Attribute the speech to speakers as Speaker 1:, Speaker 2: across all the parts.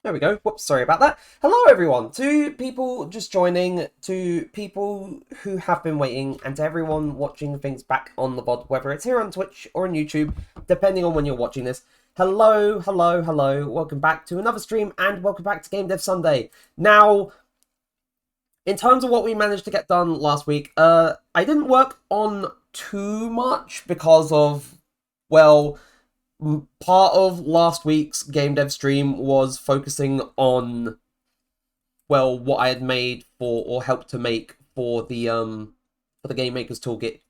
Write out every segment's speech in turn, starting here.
Speaker 1: There we go. Whoops, sorry about that. Hello, everyone. To people just joining, to people who have been waiting, and to everyone watching things back on the VOD, whether it's here on Twitch or on YouTube, depending on when you're watching this. Hello, hello, hello. Welcome back to another stream, and welcome back to Game Dev Sunday. Now, in terms of what we managed to get done last week, I didn't work on too much because of, well, part of last week's game dev stream was focusing on, well, what I had made for or helped to make for the Game Makers Toolkit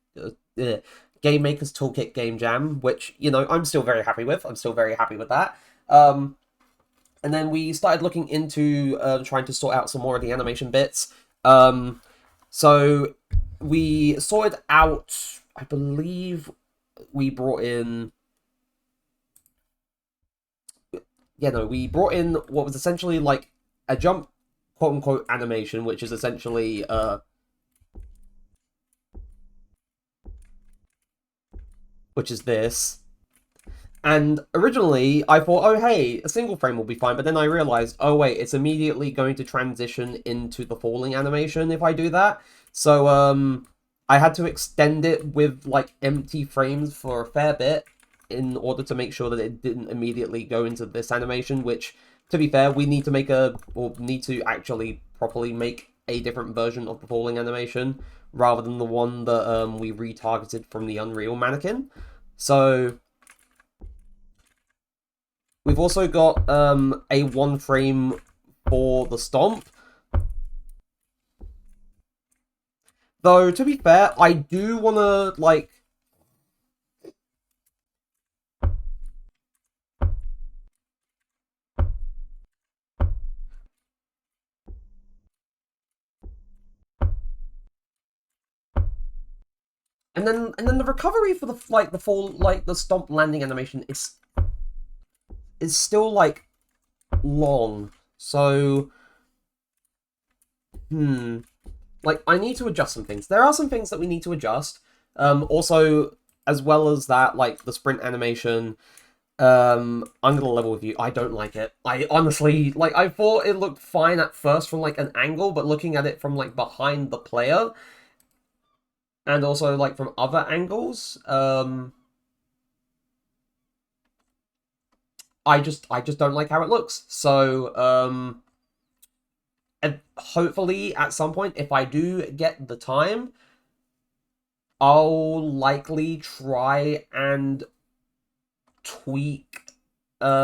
Speaker 1: Game Makers Toolkit Game Jam, which I'm still very happy with. I'm still very happy with that. And then we started looking into trying to sort out some more of the animation bits. So we sorted out, I believe we brought in we brought in what was essentially like a jump, quote unquote, animation, which is essentially which is this. And originally, I thought, oh hey, a single frame will be fine, but then I realized, oh wait, it's immediately going to transition into the falling animation if I do that. So I had to extend it with like empty frames for a fair bit in order to make sure that it didn't immediately go into this animation, which, to be fair, we need to need to actually properly make a different version of the falling animation rather than the one that we retargeted from the Unreal mannequin. So we've also got a one frame for the stomp. Though, to be fair, I do want to, like... And then the recovery for the stomp landing animation is still, like, long. So, like, I need to adjust some things. There are some things that we need to adjust. Also, as well as that, like, the sprint animation, I'm gonna level with you. I don't like it. I honestly, like, I thought it looked fine at first from, like, an angle, but looking at it from, like, behind the player, and also, like, from other angles, I just don't like how it looks. So, and hopefully at some point, if I do get the time, I'll likely try and tweak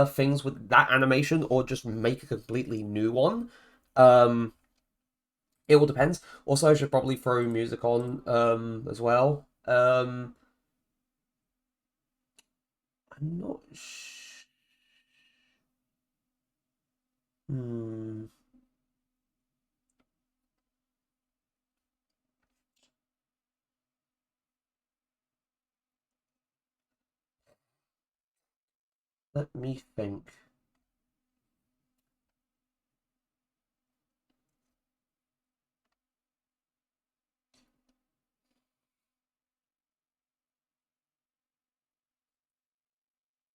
Speaker 1: things with that animation or just make a completely new one. Um, it all depends. Also, I should probably throw music on as well. I'm not. Hmm. Let me think.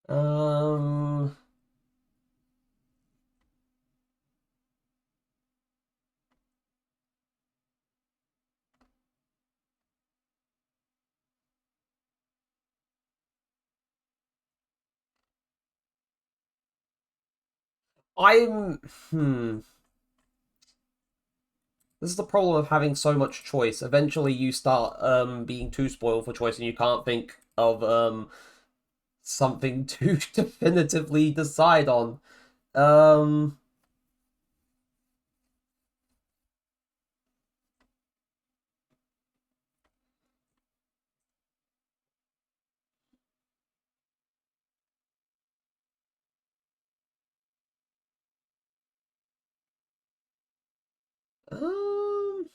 Speaker 1: Um. I'm. This is the problem of having so much choice. Eventually, you start being too spoiled for choice, and you can't think of something to definitively decide on. Um. um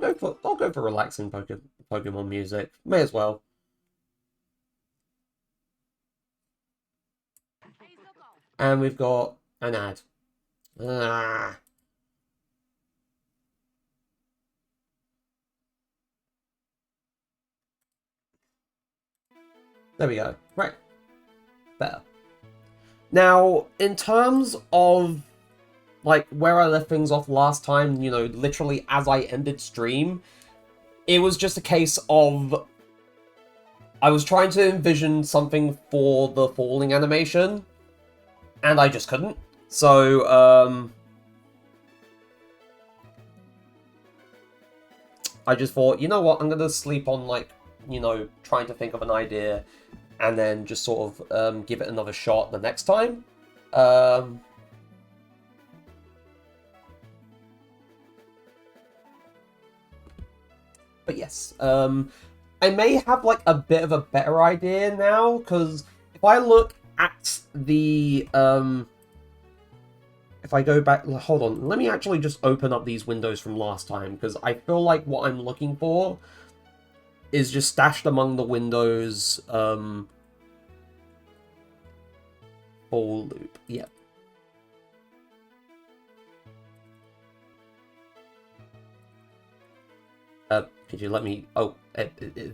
Speaker 1: I'll go for relaxing Pokemon music. May as well. And we've got an ad. Ah. There we go. Right. Better. Now, in terms of like where I left things off last time, you know, literally as I ended stream, it was just a case of I was trying to envision something for the falling animation, and I just couldn't. So, I just thought, you know what, I'm gonna sleep on, like, you know, trying to think of an idea, and then just sort of give it another shot the next time. But yes, I may have like a bit of a better idea now, because if I look at the if I go back, hold on, let me actually just open up these windows from last time, because I feel like what I'm looking for is just stashed among the windows. Full loop, yeah. Could you let me? Oh, it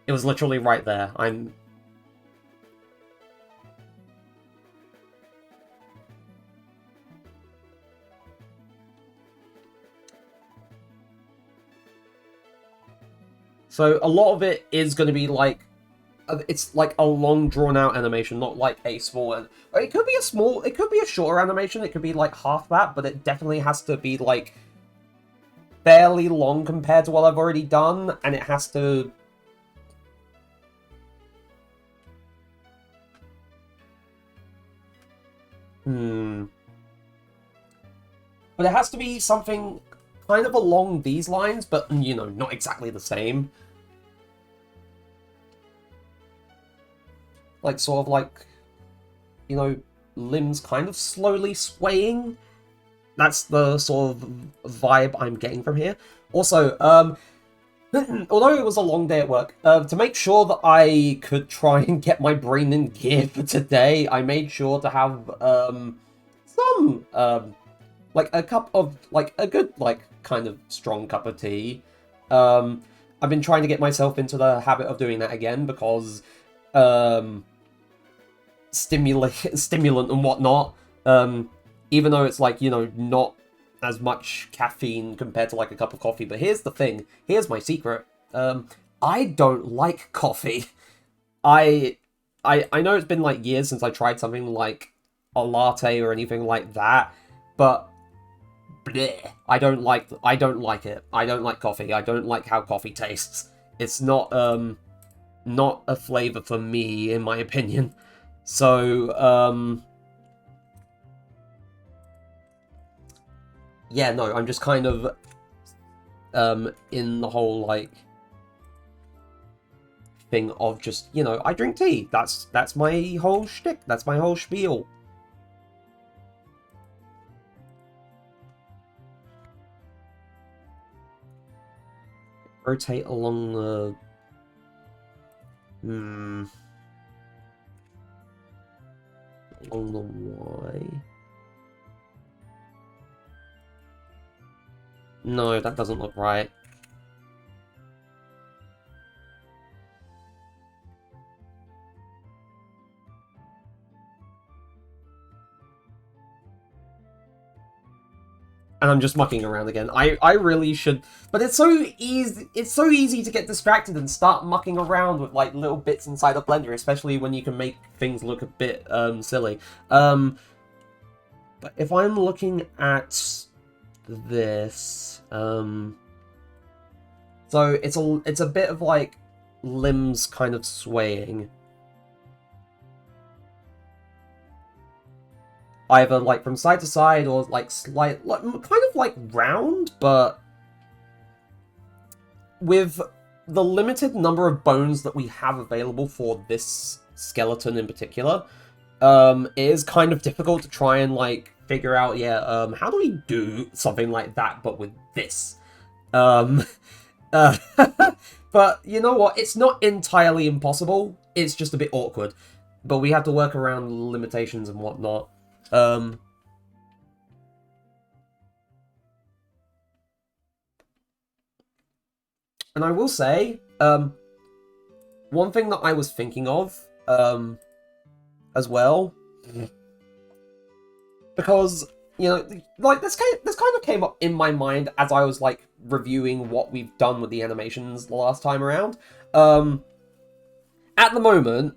Speaker 1: was literally right there. I'm. So a lot of it is going to be like, it's like a long drawn out animation, not like a small. It could be a small. It could be a shorter animation. It could be like half that, but it definitely has to be like fairly long compared to what I've already done, and it has to. But it has to be something kind of along these lines, but, you know, not exactly the same. Like, sort of like, you know, limbs kind of slowly swaying. That's the sort of vibe I'm getting from here. Also, although it was a long day at work, to make sure that I could try and get my brain in gear for today, I made sure to have, some, like a cup of, like, a good, like, kind of strong cup of tea. I've been trying to get myself into the habit of doing that again because, stimulant and whatnot, even though it's like, you know, not as much caffeine compared to like a cup of coffee. But here's the thing, here's my secret. I don't like coffee. I know it's been like years since I tried something like a latte or anything like that, but bleh, I don't like it. I don't like coffee. I don't like how coffee tastes. It's not a flavor for me, in my opinion. So yeah, no, I'm just kind of in the whole like thing of just, you know, I drink tea. That's my whole shtick. That's my whole spiel. Rotate along the along the Y. No, that doesn't look right. And I'm just mucking around again. I really should, but it's so easy to get distracted and start mucking around with like little bits inside a blender, especially when you can make things look a bit silly. But if I'm looking at this, so it's a bit of like limbs kind of swaying. Either like from side to side or like slight, like, kind of like round, but with the limited number of bones that we have available for this skeleton in particular, it is kind of difficult to try and like figure out, yeah, how do we do something like that but with this? Um, uh, but you know what? It's not entirely impossible. It's just a bit awkward. But we have to work around limitations and whatnot. And I will say, one thing that I was thinking of, as well, because you know, like this kind of came up in my mind as I was like reviewing what we've done with the animations the last time around. At the moment,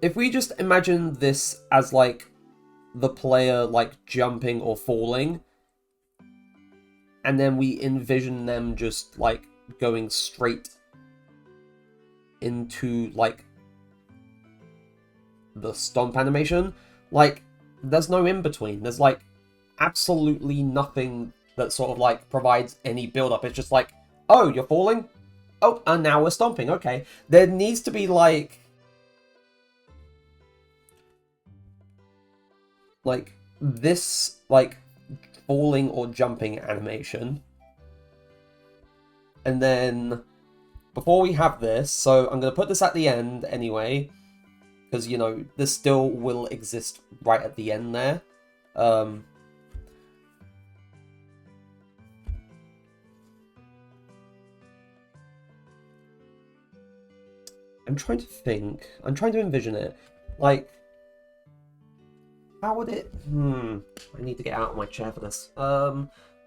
Speaker 1: if we just imagine this as like the player like jumping or falling, and then we envision them just like going straight into like the stomp animation, like there's no in between. There's like absolutely nothing that sort of like provides any build up. It's just like, oh, you're falling? Oh, and now we're stomping. Okay. There needs to be like this like falling or jumping animation. And then before we have this, so I'm going to put this at the end anyway, because, you know, this still will exist right at the end there. I'm trying to think. I'm trying to envision it. Like, how would it... I need to get out of my chair for this.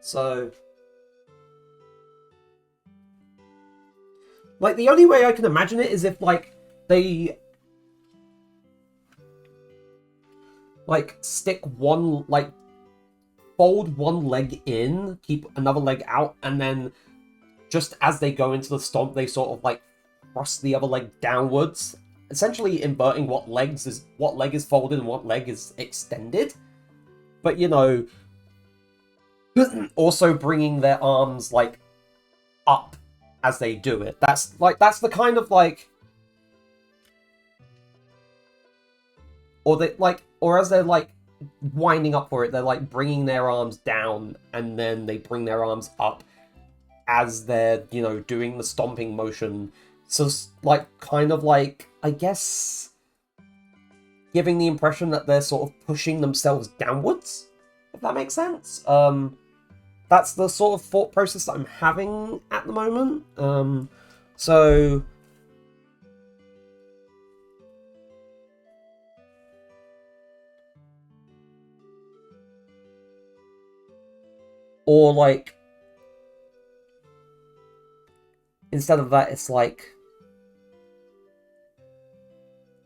Speaker 1: So... like, the only way I can imagine it is if, like, they... like, stick one, like, fold one leg in, keep another leg out, and then just as they go into the stomp, they sort of, like, thrust the other leg downwards, essentially inverting what leg is folded and what leg is extended. But, you know, also bringing their arms, like, up as they do it. That's the kind of, like... or as they're, like, winding up for it, they're, like, bringing their arms down, and then they bring their arms up as they're, you know, doing the stomping motion. So, like, kind of like, I guess, giving the impression that they're sort of pushing themselves downwards, if that makes sense. That's the sort of thought process that I'm having at the moment. So... or, like, instead of that, it's like...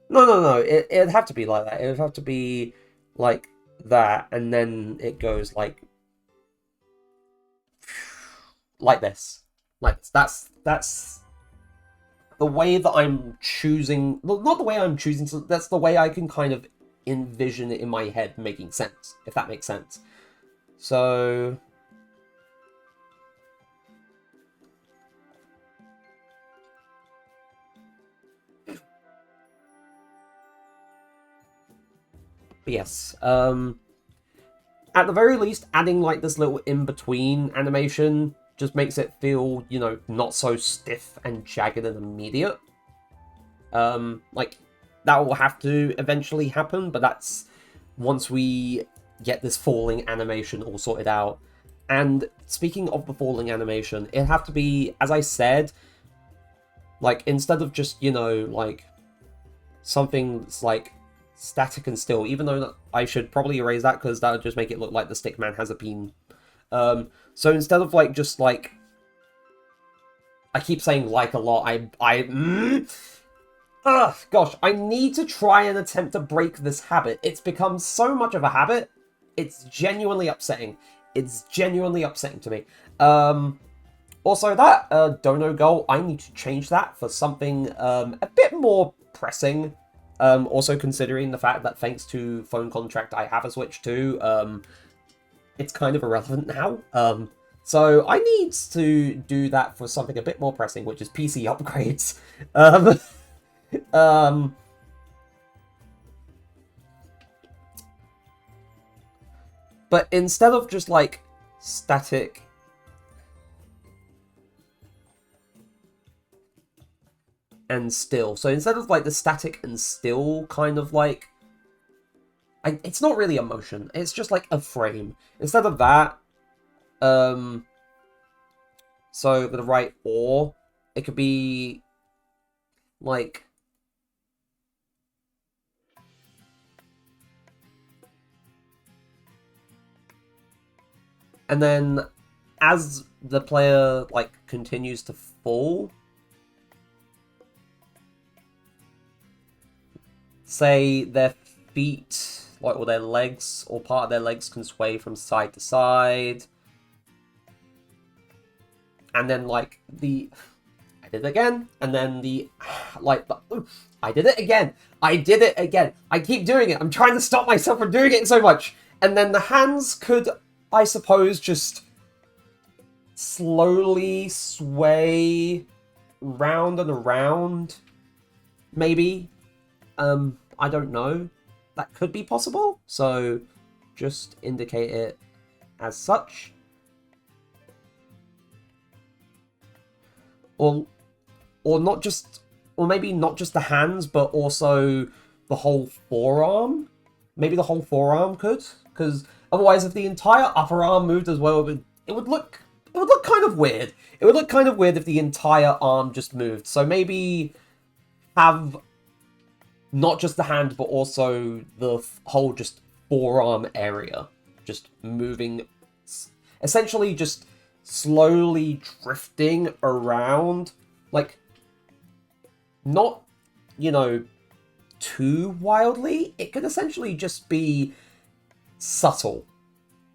Speaker 1: No, it'd have to be like that. It would have to be like that, and then it goes like this. Like, that's the way that I'm choosing... not the way I'm choosing, so that's the way I can kind of envision it in my head making sense, if that makes sense. So... yes, at the very least, adding like this little in-between animation just makes it feel, you know, not so stiff and jagged and immediate. Like, that will have to eventually happen, but that's once we get this falling animation all sorted out. And speaking of the falling animation, it'll have to be, as I said, like, instead of just, you know, like, something that's, like, static and still, even though I should probably erase that because that would just make it look like the stickman has a beam. So instead of, like, just, like... I keep saying like a lot, gosh, I need to try and attempt to break this habit. It's become so much of a habit, it's genuinely upsetting. It's genuinely upsetting to me. Also, that dono goal, I need to change that for something a bit more pressing. Also considering the fact that thanks to phone contract I have a Switch too, it's kind of irrelevant now. So I need to do that for something a bit more pressing, which is PC upgrades. But instead of just like static and still. So instead of like the static and still kind of like, it's not really a motion, it's just like a frame. Instead of that, so with the right or, it could be like, and then as the player like continues to fall, say their feet, like, or their legs, or part of their legs can sway from side to side, and then like I did it again, and then I did it again. I did it again. I keep doing it. I'm trying to stop myself from doing it so much. And then the hands could, I suppose, just slowly sway round and around. Maybe. I don't know. That could be possible. So just indicate it as such. Or not just, or maybe not just the hands, but also the whole forearm. Maybe the whole forearm could, because otherwise, if the entire upper arm moved as well, it would look kind of weird. It would look kind of weird if the entire arm just moved. So maybe have not just the hand, but also the whole just forearm area just moving, essentially just slowly drifting around, like, not, you know, too wildly. It could essentially just be subtle.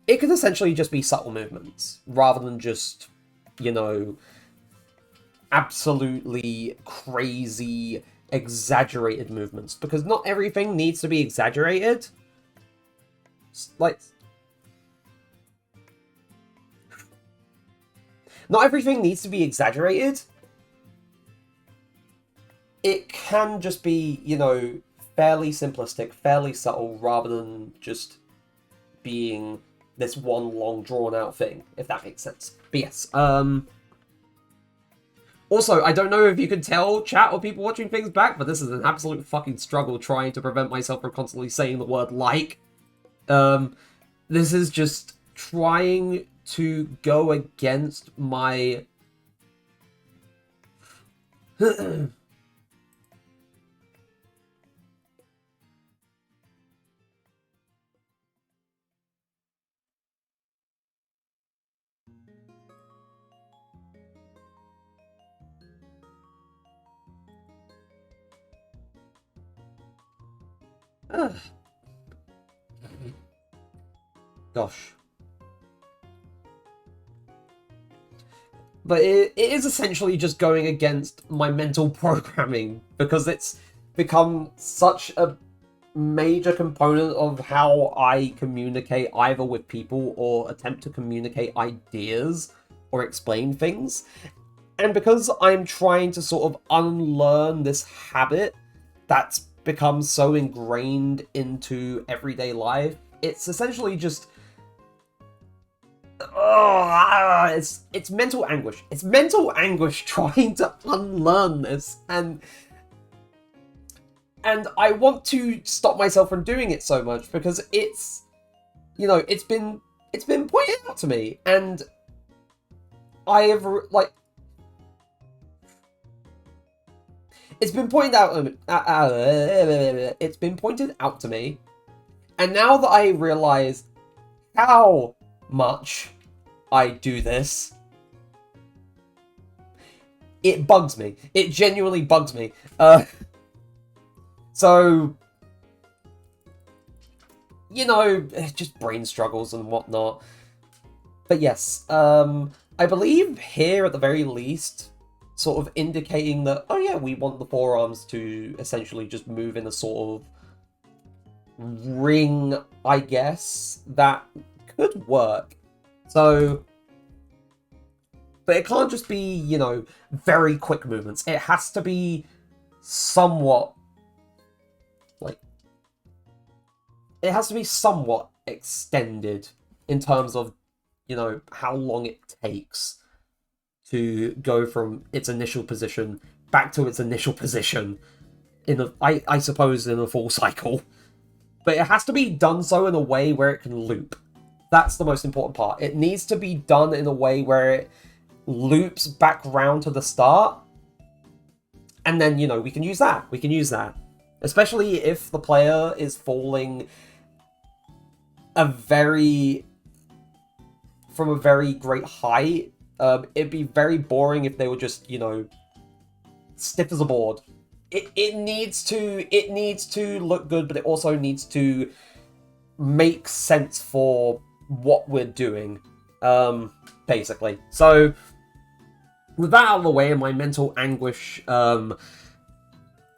Speaker 1: It could essentially just be subtle movements, rather than just, you know, absolutely crazy, exaggerated movements. Because not everything needs to be exaggerated. Like, not everything needs to be exaggerated. It can just be, you know, fairly simplistic, fairly subtle, rather than just being this one long drawn-out thing, if that makes sense. But yes, also, I don't know if you can tell, chat, or people watching things back, but this is an absolute fucking struggle trying to prevent myself from constantly saying the word like. This is just trying to go against my... Gosh. But it is essentially just going against my mental programming, because it's become such a major component of how I communicate, either with people or attempt to communicate ideas or explain things. And because I'm trying to sort of unlearn this habit that's become so ingrained into everyday life, it's essentially just... it's mental anguish. It's mental anguish trying to unlearn this, and I want to stop myself from doing it so much, because it's, you know, it's been pointed out to me, and I have, like, it's been pointed out, it's been pointed out to me, and now that I realize how much I do this, it bugs me. It genuinely bugs me. So, you know, just brain struggles and whatnot. But yes, I believe here at the very least, sort of indicating that, oh yeah, we want the forearms to essentially just move in a sort of ring, I guess, that could work. So, but it can't just be, you know, very quick movements. It has to be somewhat, like, it has to be somewhat extended in terms of, you know, how long it takes to go from its initial position back to its initial position I suppose in a full cycle. But it has to be done so in a way where it can loop. That's the most important part. It needs to be done in a way where it loops back round to the start. And then, you know, we can use that. We can use that. Especially if the player is falling from a very great height. It'd be very boring if they were just, you know, stiff as a board. It needs to look good, but it also needs to make sense for what we're doing, basically. So, with that out of the way and my mental anguish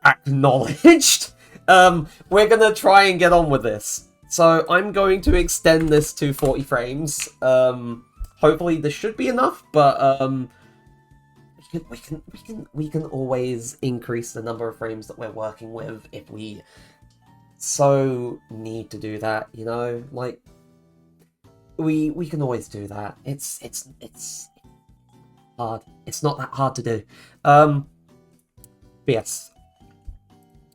Speaker 1: acknowledged, we're gonna try and get on with this. So I'm going to extend this to 40 frames. Hopefully this should be enough, but we can always increase the number of frames that we're working with if we so need to do that, you know? Like, we can always do that. It's hard. It's not that hard to do. But yes.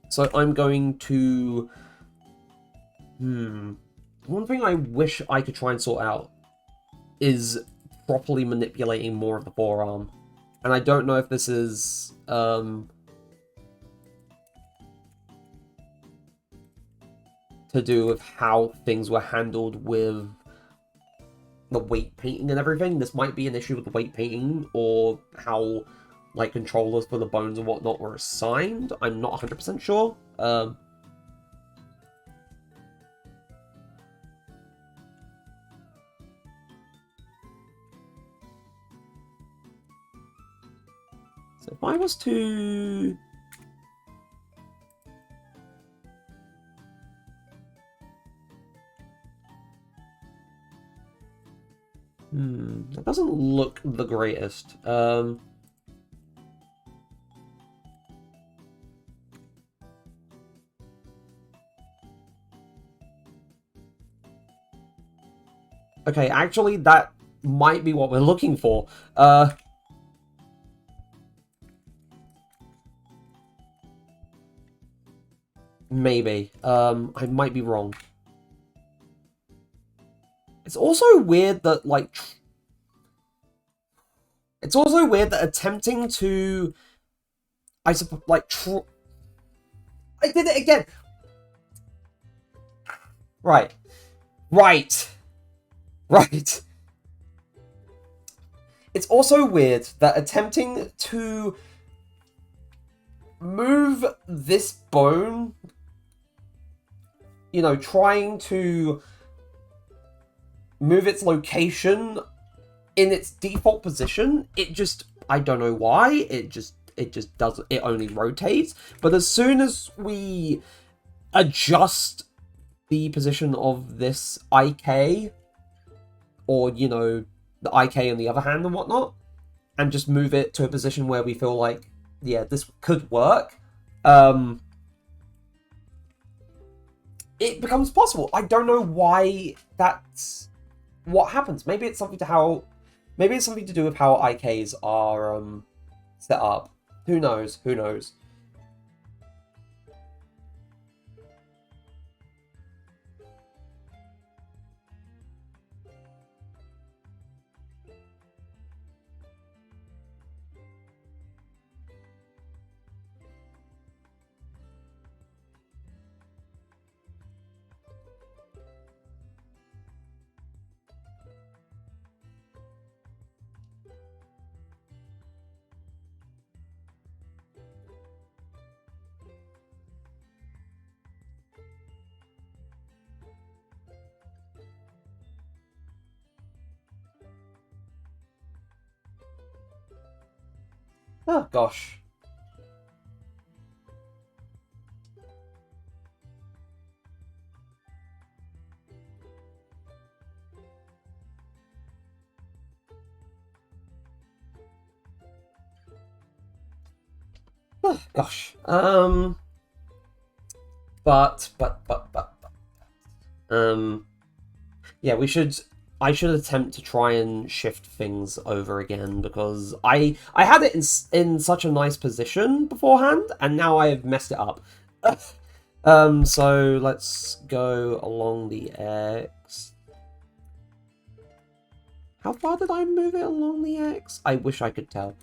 Speaker 1: So I'm going to... One thing I wish I could try and sort out is properly manipulating more of the forearm. And I don't know if this is... to do with how things were handled with the weight painting and everything. This might be an issue with the weight painting, or how, like, controllers for the bones and whatnot were assigned. I'm not 100% sure. So if I was to... That doesn't look the greatest. Okay, actually, that might be what we're looking for. Maybe. I might be wrong. It's also weird that, like... It's also weird that attempting to... I suppose, like, I did it again! Right. Right. Right. It's also weird that attempting to move this bone, you know, trying to move its location in its default position, it just, I don't know why, it just does, it only rotates. But as soon as we adjust the position of this IK, or, you know, the IK on the other hand and whatnot, and just move it to a position where we feel like, yeah, this could work, it becomes possible. I don't know why that's what happens. Maybe it's something to do with how IKs are set up. Who knows? Who knows? Oh, gosh. Oh, gosh. Yeah, we should I should attempt to try and shift things over again, because I had it in such a nice position beforehand, and now I have messed it up. So let's go along the X. How far did I move it along the X? I wish I could tell.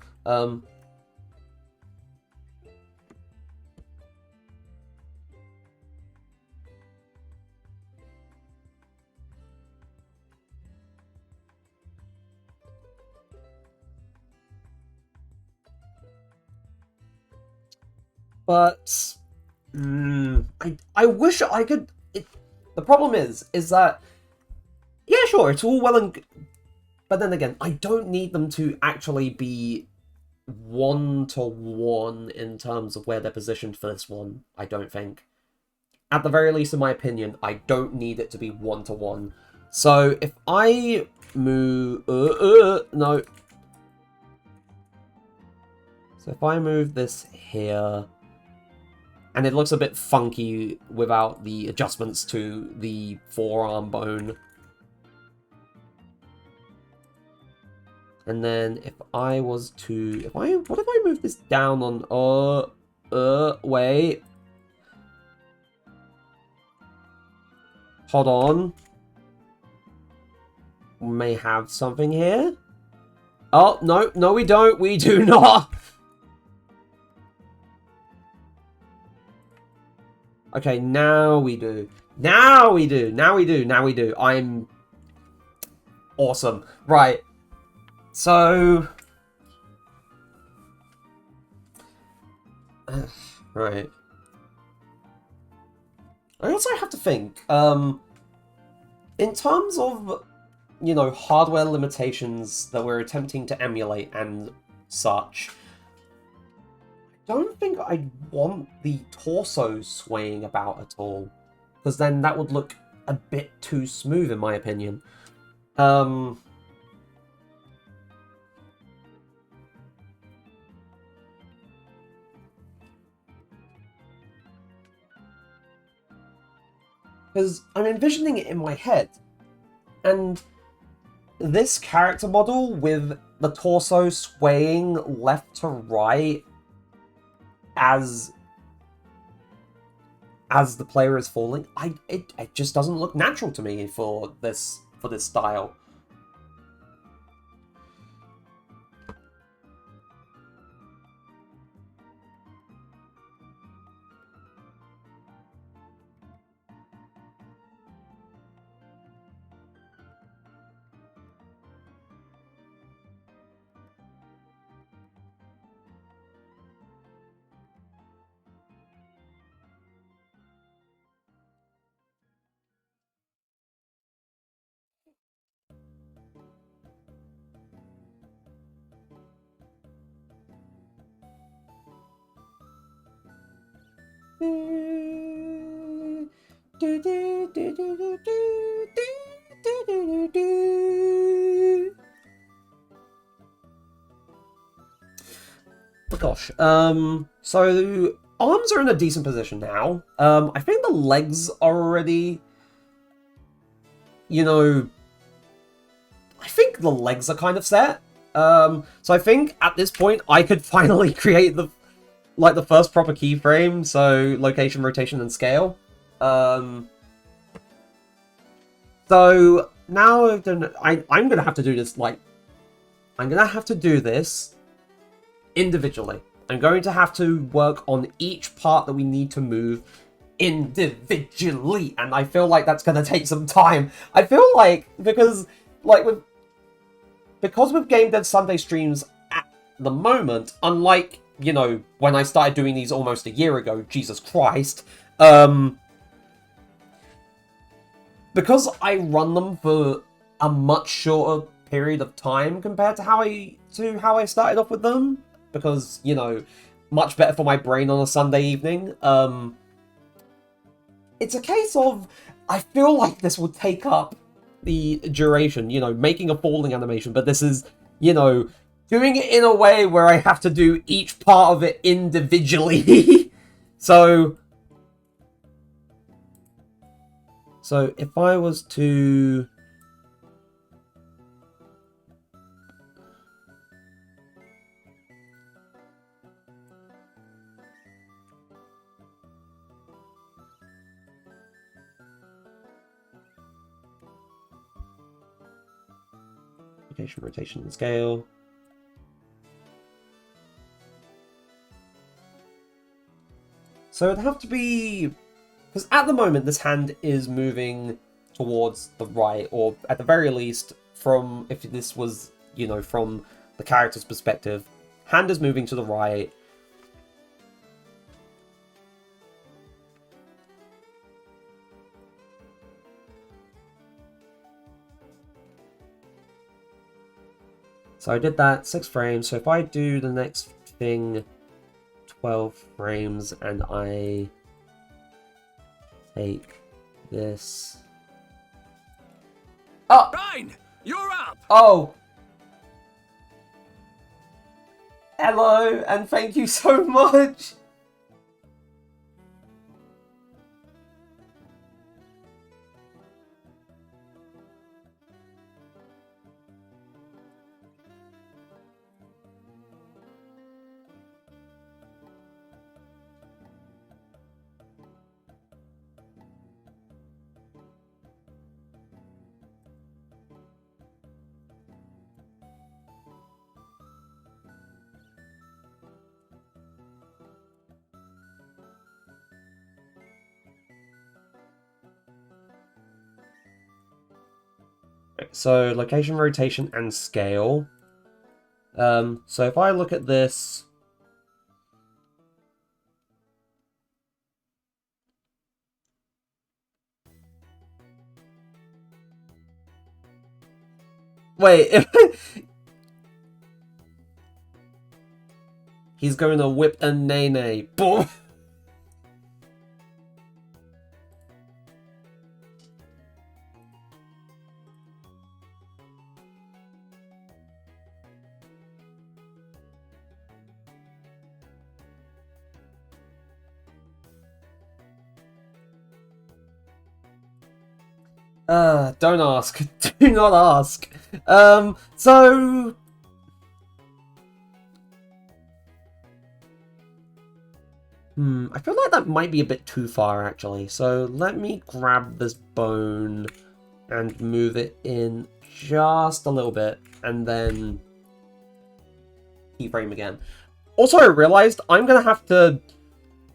Speaker 1: But I wish I could. The problem is that, yeah, sure, it's all well and good, but then again, I don't need them to actually be 1-to-1 in terms of where they're positioned for this one. I don't think. At the very least, in my opinion, I don't need it to be 1-to-1. So if I move, no. So if I move this here, and it looks a bit funky without the adjustments to the forearm bone. And then if I was to, what if I move this down on, wait. Hold on. We may have something here. Oh, no, we don't. We do not. Okay, now we do. Now we do. I'm awesome. Right. So... right. I also have to think, in terms of, you know, hardware limitations that we're attempting to emulate and such, I don't think I'd want the torso swaying about at all, because then that would look a bit too smooth, in my opinion. Because I'm envisioning it in my head, and this character model with the torso swaying left to right as the player is falling, it just doesn't look natural to me for this style. Oh gosh. So arms are in a decent position now. I think the legs are already, you know, I think the legs are kind of set. So I think at this point I could finally create the first proper keyframe, so location, rotation, and scale. So now I'm gonna have to do this, I'm gonna have to do this individually. I'm going to have to work on each part that we need to move individually, and I feel like that's gonna take some time. I feel like, because with Game Dev Sunday streams at the moment, unlike, you know, when I started doing these almost a year ago, Jesus Christ, because I run them for a much shorter period of time compared to how I started off with them, because, you know, much better for my brain on a Sunday evening, it's a case of, I feel like this will take up the duration, you know, making a falling animation, but this is, you know, doing it in a way where I have to do each part of it individually. So if I was to location, rotation, and scale. So it'd have to be... Because at the moment, this hand is moving towards the right, or at the very least, from... If this was, you know, from the character's perspective, hand is moving to the right. So I did that 6 frames. So if I do the next thing 12 frames and I take this. Oh!
Speaker 2: Ryan, you're up!
Speaker 1: Oh! Hello, and thank you so much! So location, rotation, and scale. So if I look at this, wait, he's going to whip a nay-nay. Boom! Don't ask. Do not ask. So... I feel like that might be a bit too far, actually. So let me grab this bone and move it in just a little bit, and then keyframe again. Also, I realized I'm gonna have to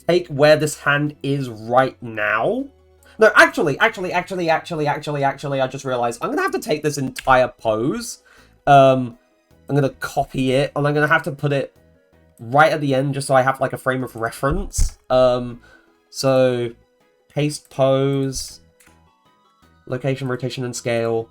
Speaker 1: take where this hand is right now. No, actually, I just realized I'm gonna have to take this entire pose. I'm gonna copy it, and I'm gonna have to put it right at the end just so I have like a frame of reference. So paste pose, location, rotation, and scale.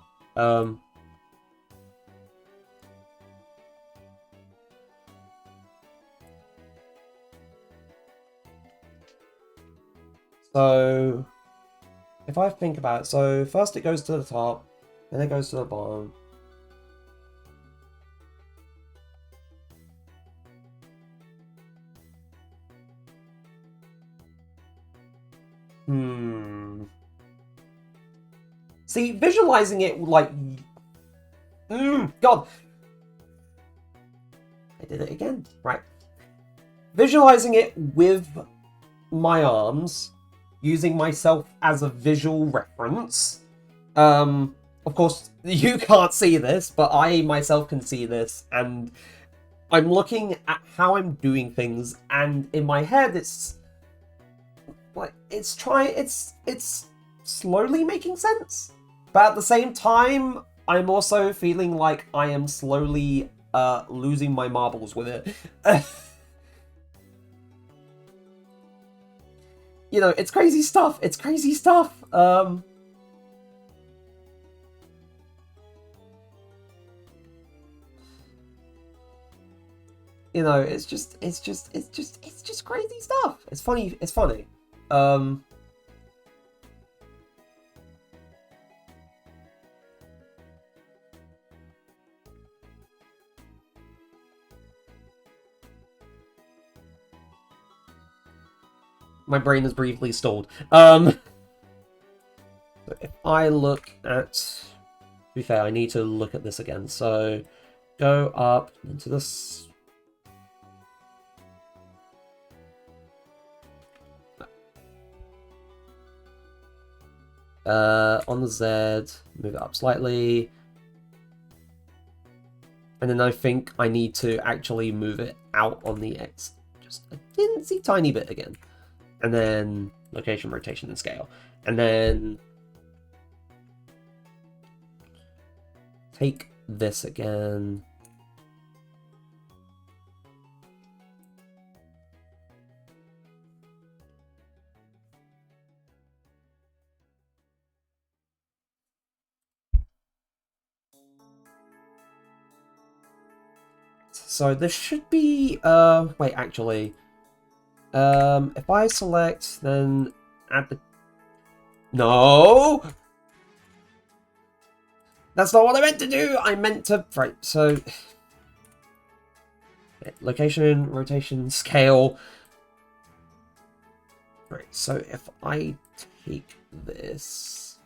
Speaker 1: So if I think about it, so first it goes to the top, then it goes to the bottom. See, visualizing it like... God! I did it again. Right. Visualizing it with my arms, using myself as a visual reference. Of course, you can't see this, but I myself can see this, and I'm looking at how I'm doing things, and in my head, it's like it's slowly making sense, but at the same time, I'm also feeling like I am slowly losing my marbles with it. You know, it's crazy stuff. It's crazy stuff. You know, it's just crazy stuff. It's funny. It's funny. My brain is briefly stalled. So if I look at... To be fair, I need to look at this again. So go up into this... On the Z, move it up slightly. And then I think I need to actually move it out on the X just a teensy tiny bit again. And then location, rotation, and scale. And then take this again. So this should be, wait, actually, if I select, then add the, no! That's not what I meant to do! I meant to, right, so, location, rotation, scale. Right, so if I take this,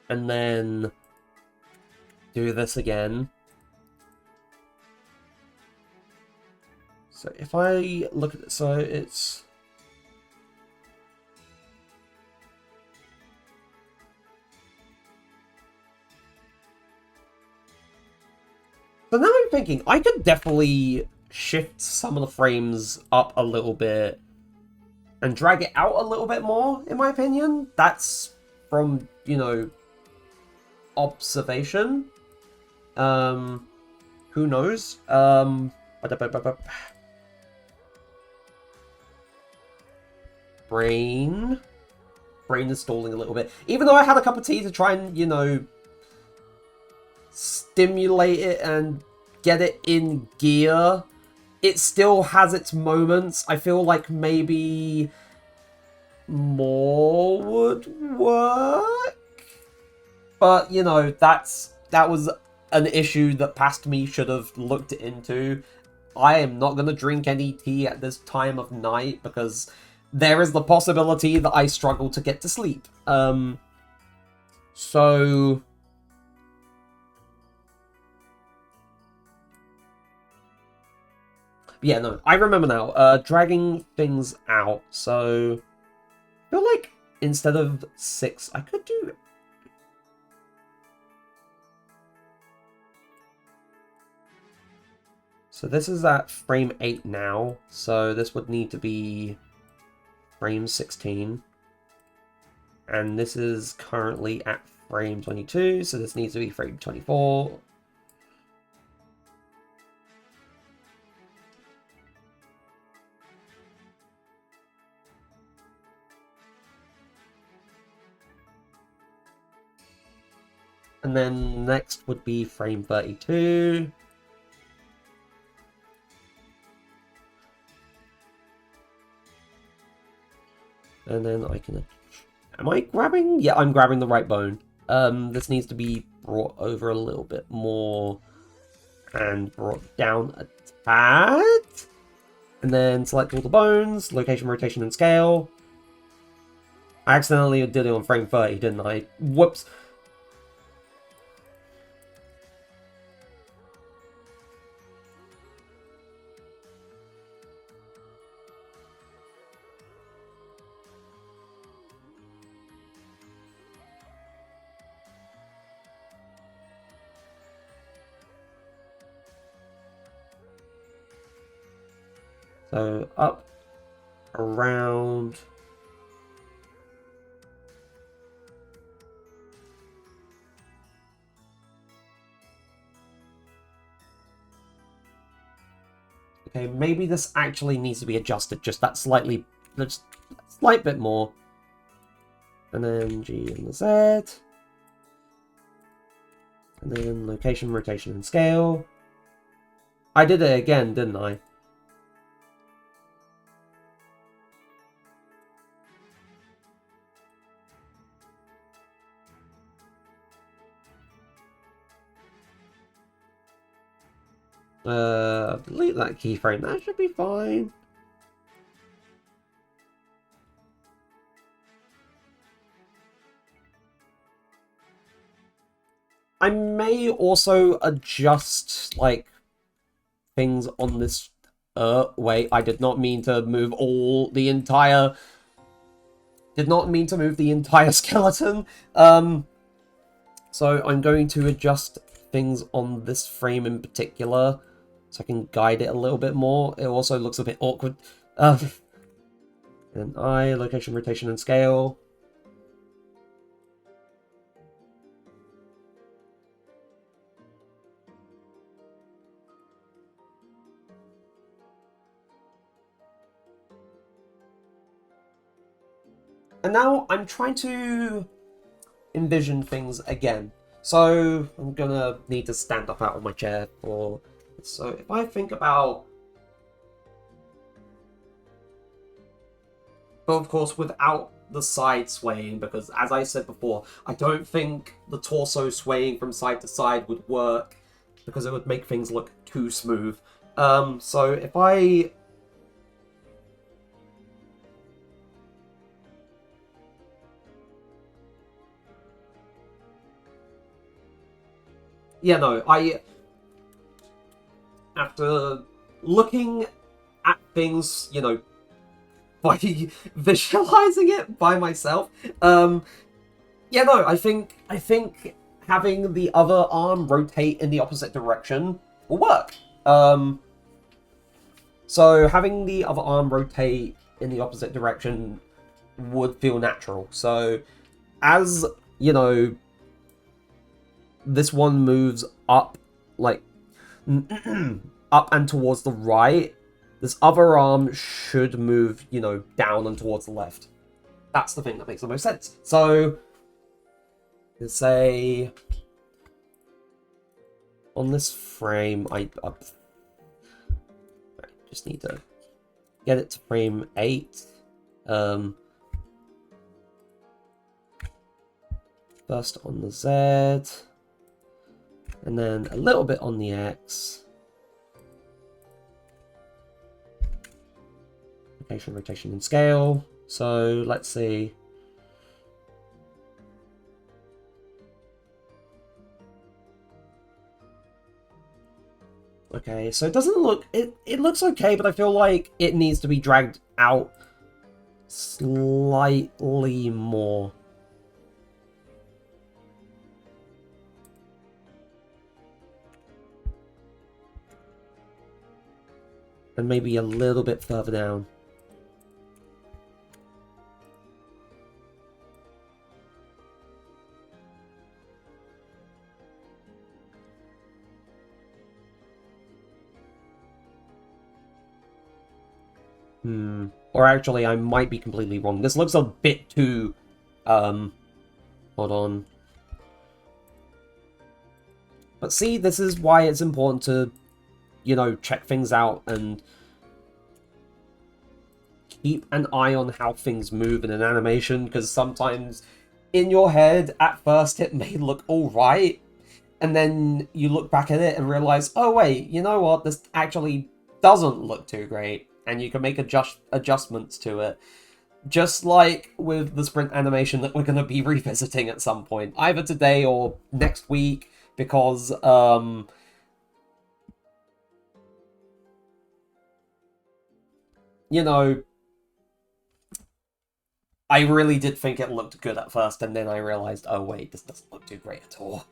Speaker 1: and then do this again. So if I look at it, so it's... So now I'm thinking, I could definitely shift some of the frames up a little bit and drag it out a little bit more, in my opinion. That's from, you know, observation. Who knows? Brain is stalling a little bit. Even though I had a cup of tea to try and, you know, stimulate it and get it in gear, it still has its moments. I feel like maybe more would work. But, you know, that was an issue that past me should have looked into. I am not going to drink any tea at this time of night because there is the possibility that I struggle to get to sleep. So... yeah, no, I remember now. Dragging things out, so... I feel like instead of 6, I could do... So this is at frame 8 now, so this would need to be frame 16. And this is currently at frame 22, so this needs to be frame 24. And then next would be frame 32. And then I can... am I grabbing? Yeah, I'm grabbing the right bone. This needs to be brought over a little bit more. And brought down a tad. And then select all the bones, location, rotation, and scale. I accidentally did it on frame 30, didn't I? Whoops. So up, around. Okay, maybe this actually needs to be adjusted just that slightly, just a slight bit more. And then G and the Z. And then location, rotation, and scale. I did it again, didn't I? Delete that keyframe. That should be fine. I may also adjust, like, things on this... wait, I did not mean to move the entire... did not mean to move the entire skeleton. So I'm going to adjust things on this frame in particular, so I can guide it a little bit more. It also looks a bit awkward. And eye, location, rotation, and scale. And now I'm trying to envision things again. So I'm gonna need to stand up out of my chair for... So if I think about... But of course without the side swaying, because as I said before, I don't think the torso swaying from side to side would work, because it would make things look too smooth. So if I... Yeah, no, after looking at things, you know, by visualizing it by myself, yeah, no, I think having the other arm rotate in the opposite direction will work. So having the other arm rotate in the opposite direction would feel natural. So as, you know, this one moves up, like, up and towards the right, this other arm should move, you know, down and towards the left. That's the thing that makes the most sense. So, let's say, on this frame, I just need to get it to frame 8. First on the Z. And then a little bit on the X. Location, rotation, and scale. So let's see. Okay, so it doesn't look... It looks okay, but I feel like it needs to be dragged out slightly more. And maybe a little bit further down. Or actually, I might be completely wrong. This looks a bit too... hold on. But see, this is why it's important to, you know, check things out and keep an eye on how things move in an animation, because sometimes in your head, at first, it may look alright, and then you look back at it and realize, oh wait, you know what, this actually doesn't look too great, and you can make adjustments to it. Just like with the sprint animation that we're going to be revisiting at some point, either today or next week, because, you know, I really did think it looked good at first, and then I realized, oh wait, this doesn't look too great at all.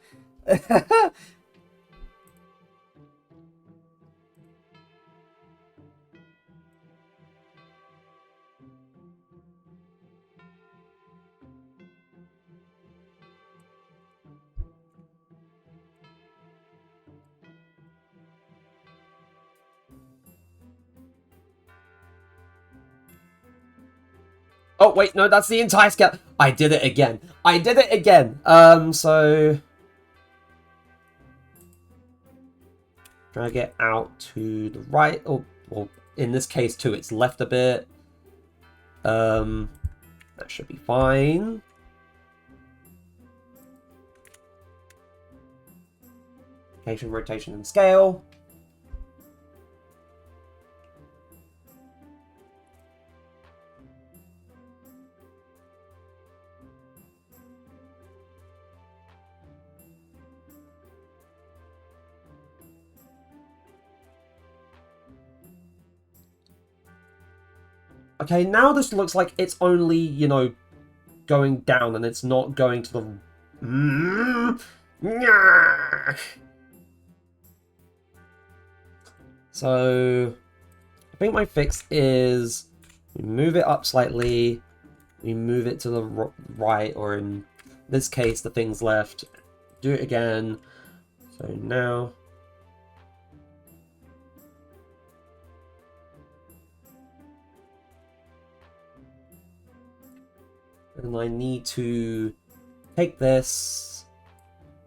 Speaker 1: Oh, wait, no, that's the entire scale. I did it again. I did it again. So... drag it out to the right, or in this case, to its left a bit. That should be fine. Location, rotation, and scale. Okay, now this looks like it's only, you know, going down and it's not going to the... So I think my fix is we move it up slightly, we move it to the right, or in this case, the thing's left. Do it again. So now. And I need to take this.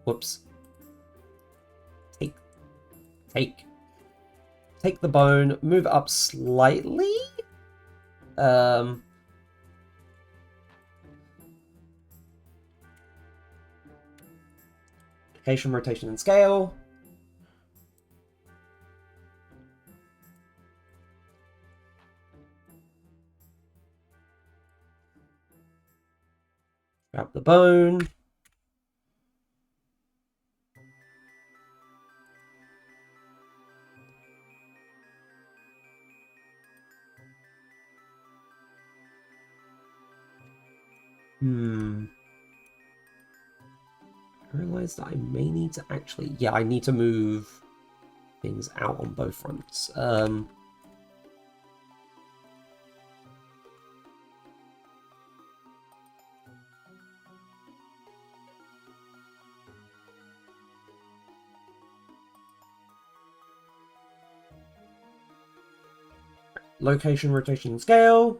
Speaker 1: Whoops. Take the bone, move it up slightly. Location, rotation, and scale. Grab the bone. I realized that I may need to actually... Yeah, I need to move things out on both fronts. Location, rotation, and scale.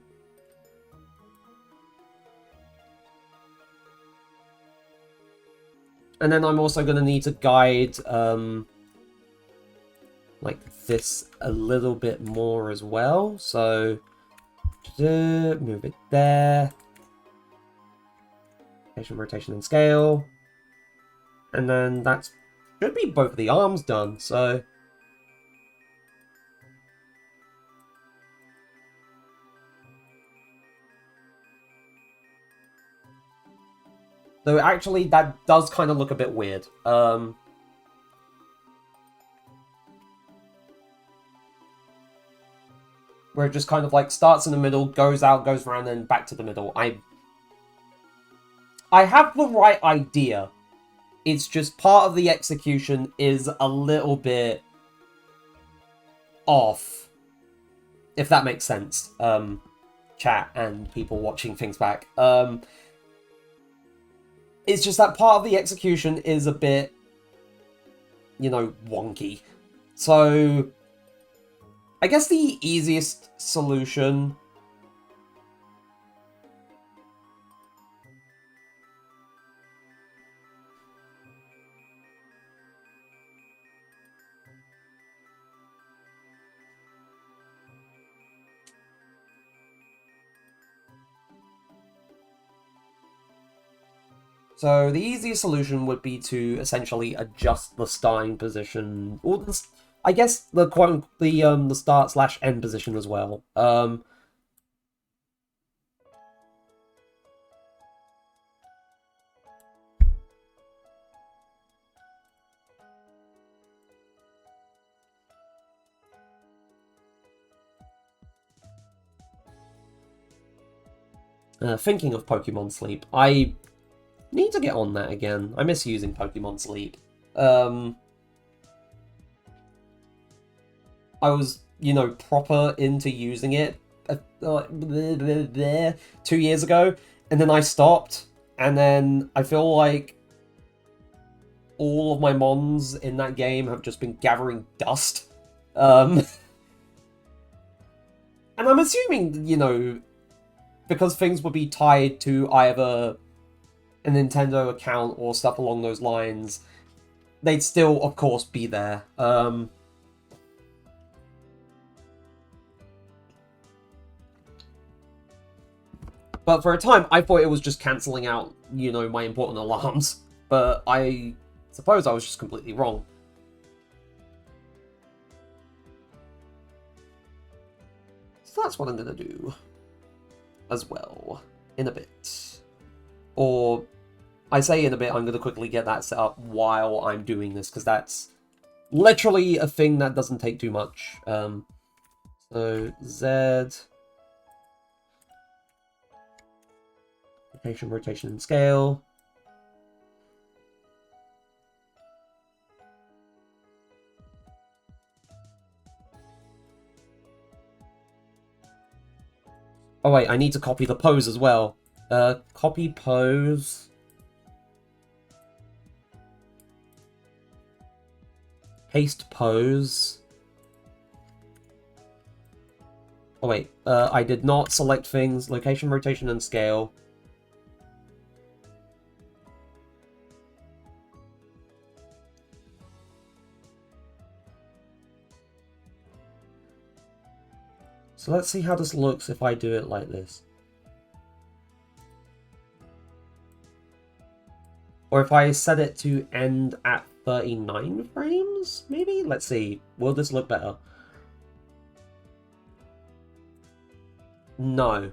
Speaker 1: And then I'm also going to need to guide like this a little bit more as well. So move it there. Location, rotation, and scale. And then that should be both of the arms done. So though actually that does kind of look a bit weird. Where it just kind of like starts in the middle, goes out, goes around, and back to the middle. I have the right idea. It's just part of the execution is a little bit off. If that makes sense. Chat and people watching things back. It's just that part of the execution is a bit, you know, wonky. So I guess the easiest solution... So the easiest solution would be to essentially adjust the starting position, or the, I guess the the start/end position as well. Thinking of Pokemon Sleep, I need to get on that again. I miss using Pokemon Sleep. I was, you know, proper into using it 2 years ago, and then I stopped, and then I feel like all of my mons in that game have just been gathering dust. And I'm assuming, you know, because things would be tied to either a Nintendo account or stuff along those lines, they'd still, of course, be there. But for a time, I thought it was just cancelling out, you know, my important alarms. But I suppose I was just completely wrong. So that's what I'm going to do as well in a bit. Or I say in a bit, I'm going to quickly get that set up while I'm doing this, because that's literally a thing that doesn't take too much. So Z, location, rotation, and scale. Oh wait, I need to copy the pose as well. Copy pose. Paste pose. Oh wait, I did not select things. Location, rotation, and scale. So let's see how this looks if I do it like this. Or if I set it to end at 39 frames, maybe? Let's see. Will this look better? No.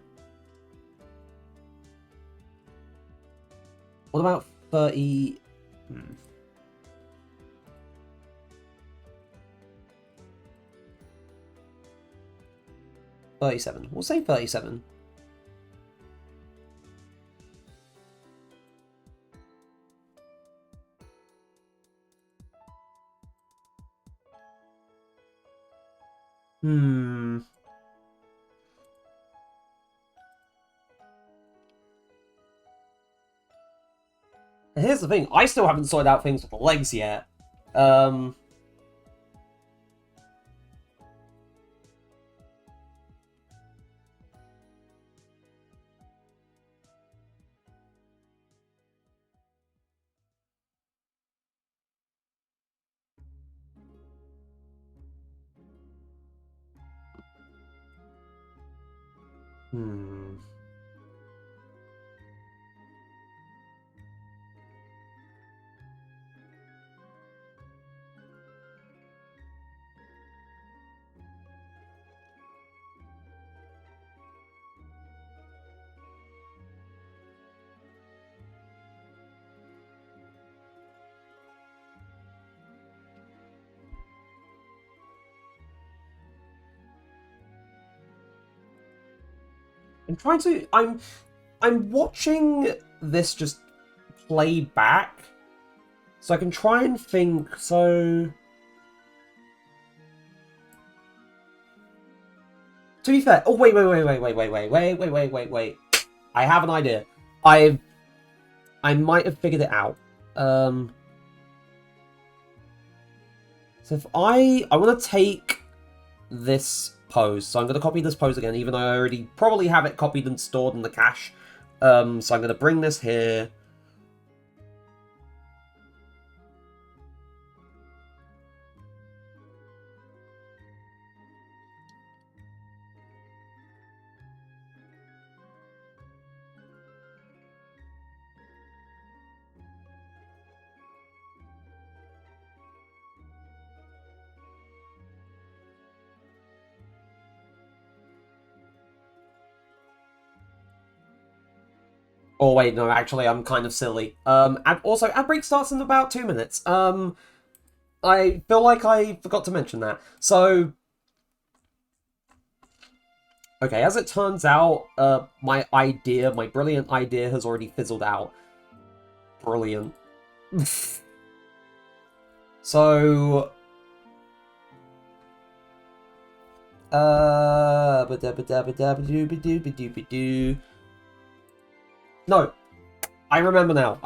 Speaker 1: What about 30... 37. We'll say 37. Here's the thing. I still haven't sorted out things with the legs yet. I'm trying to... I'm watching this just play back. So I can try and think, so... To be fair... Oh, wait. I have an idea. I might have figured it out. So if I want to take this pose. So I'm going to copy this pose again, even though I already probably have it copied and stored in the cache. So I'm going to bring this here. Oh wait, no, actually I'm kind of silly. Also, ad break starts in about 2 minutes. I feel like I forgot to mention that. So, okay, as it turns out, my brilliant idea has already fizzled out. Brilliant. So, no, I remember now.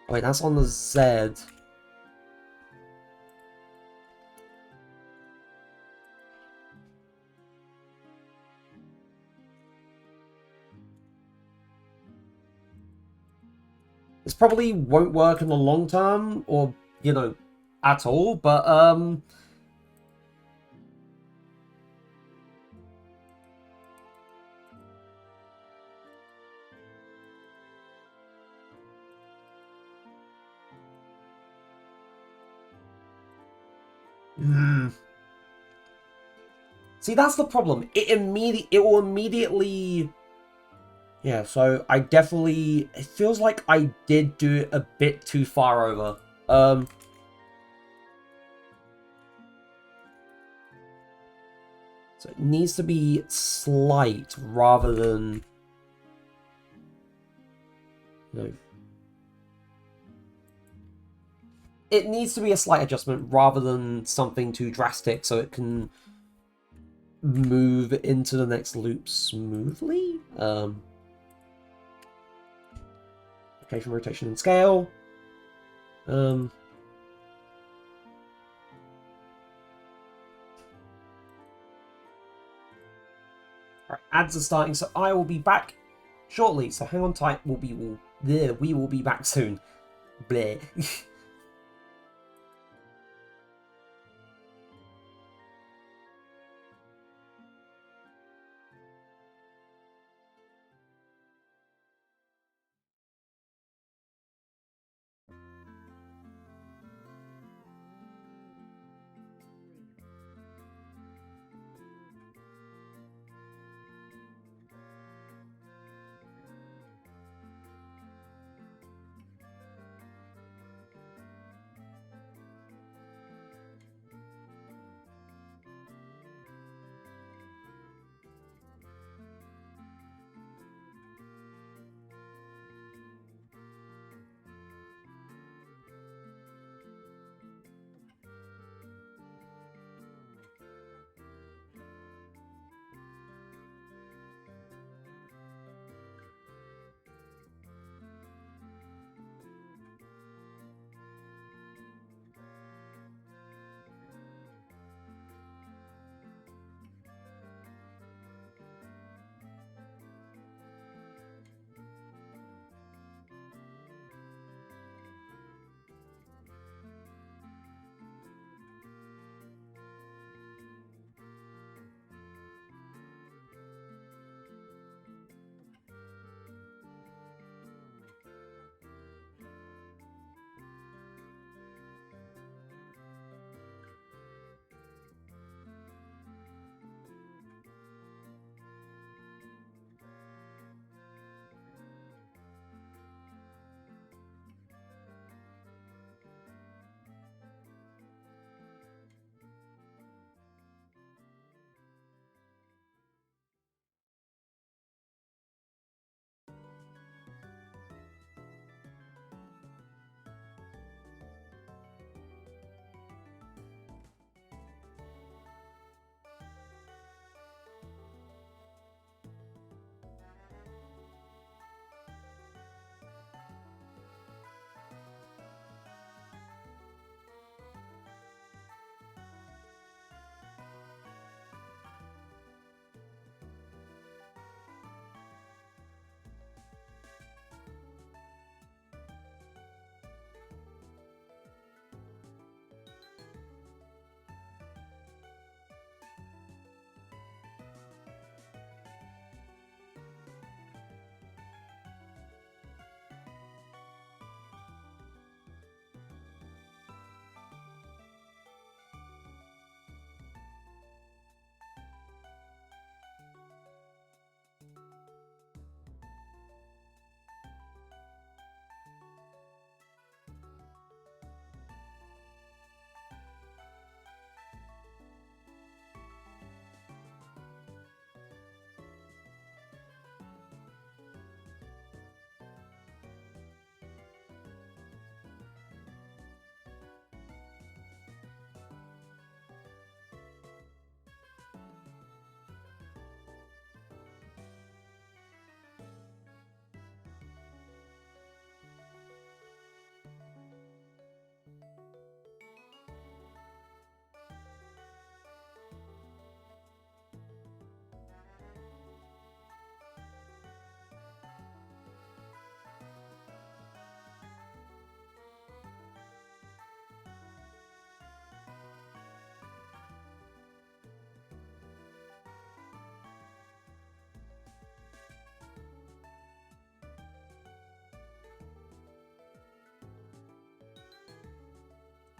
Speaker 1: Wait, that's on the Z. This probably won't work in the long term, or, you know, at all, but, See, that's the problem. It will immediately... Yeah, so I definitely... It feels like I did do it a bit too far over. So it needs to be slight rather than... You know... it needs to be a slight adjustment rather than something too drastic so it can move into the next loop smoothly. Location, rotation, and scale. Right, ads are starting, so I will be back shortly. So hang on tight. We will be back soon. Bleh.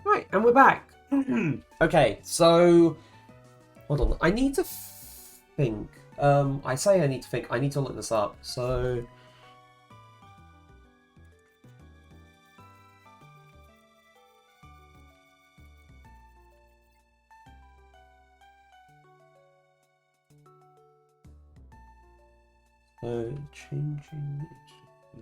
Speaker 1: Right, and we're back. Okay, so hold on. I need to think. I say I need to think. I need to look this up. So changing it to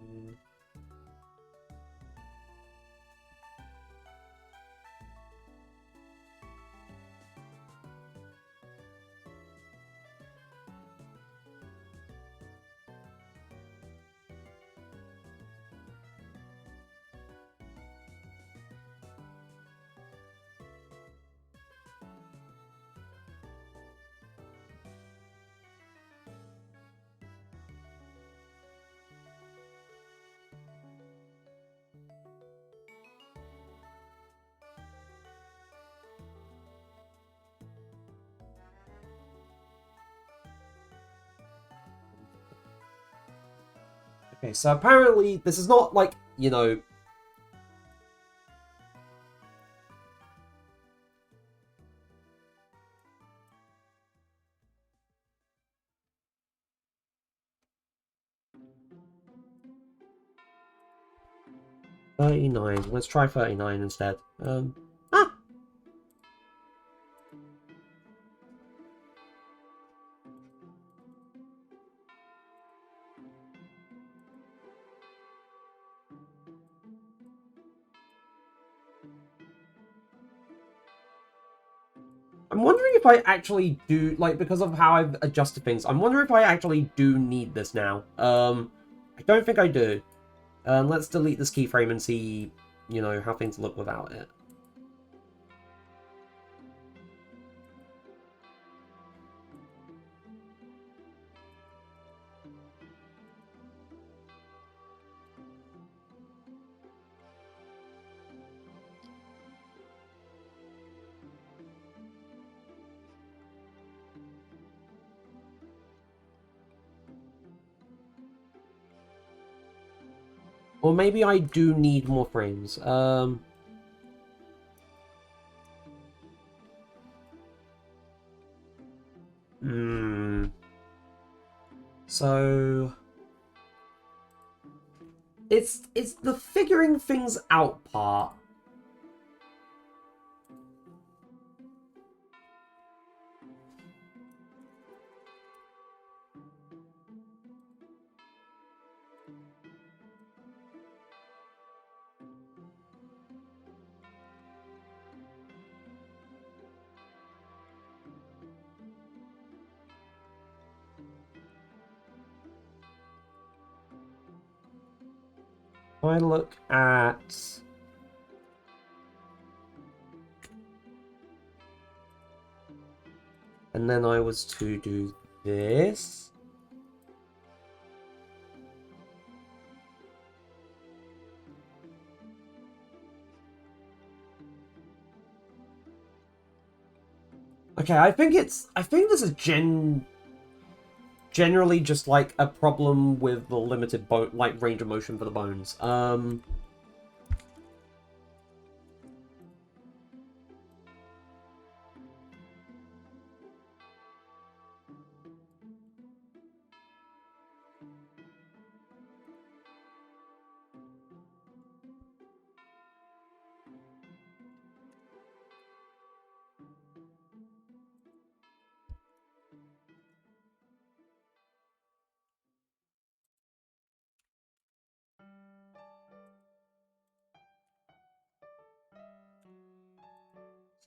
Speaker 1: Okay, so apparently this is not like, you know... $39. Let's try 39 instead. Ah! I'm wondering if I actually do, like, because of how I've adjusted things, I'm wondering if I actually do need this now. I don't think I do. Let's delete this keyframe and see, you know, how things look without it. Or maybe I do need more frames. So it's the figuring things out part. If I look at... And then I was to do this. Okay, I think this is generally just like a problem with the limited range of motion for the bones.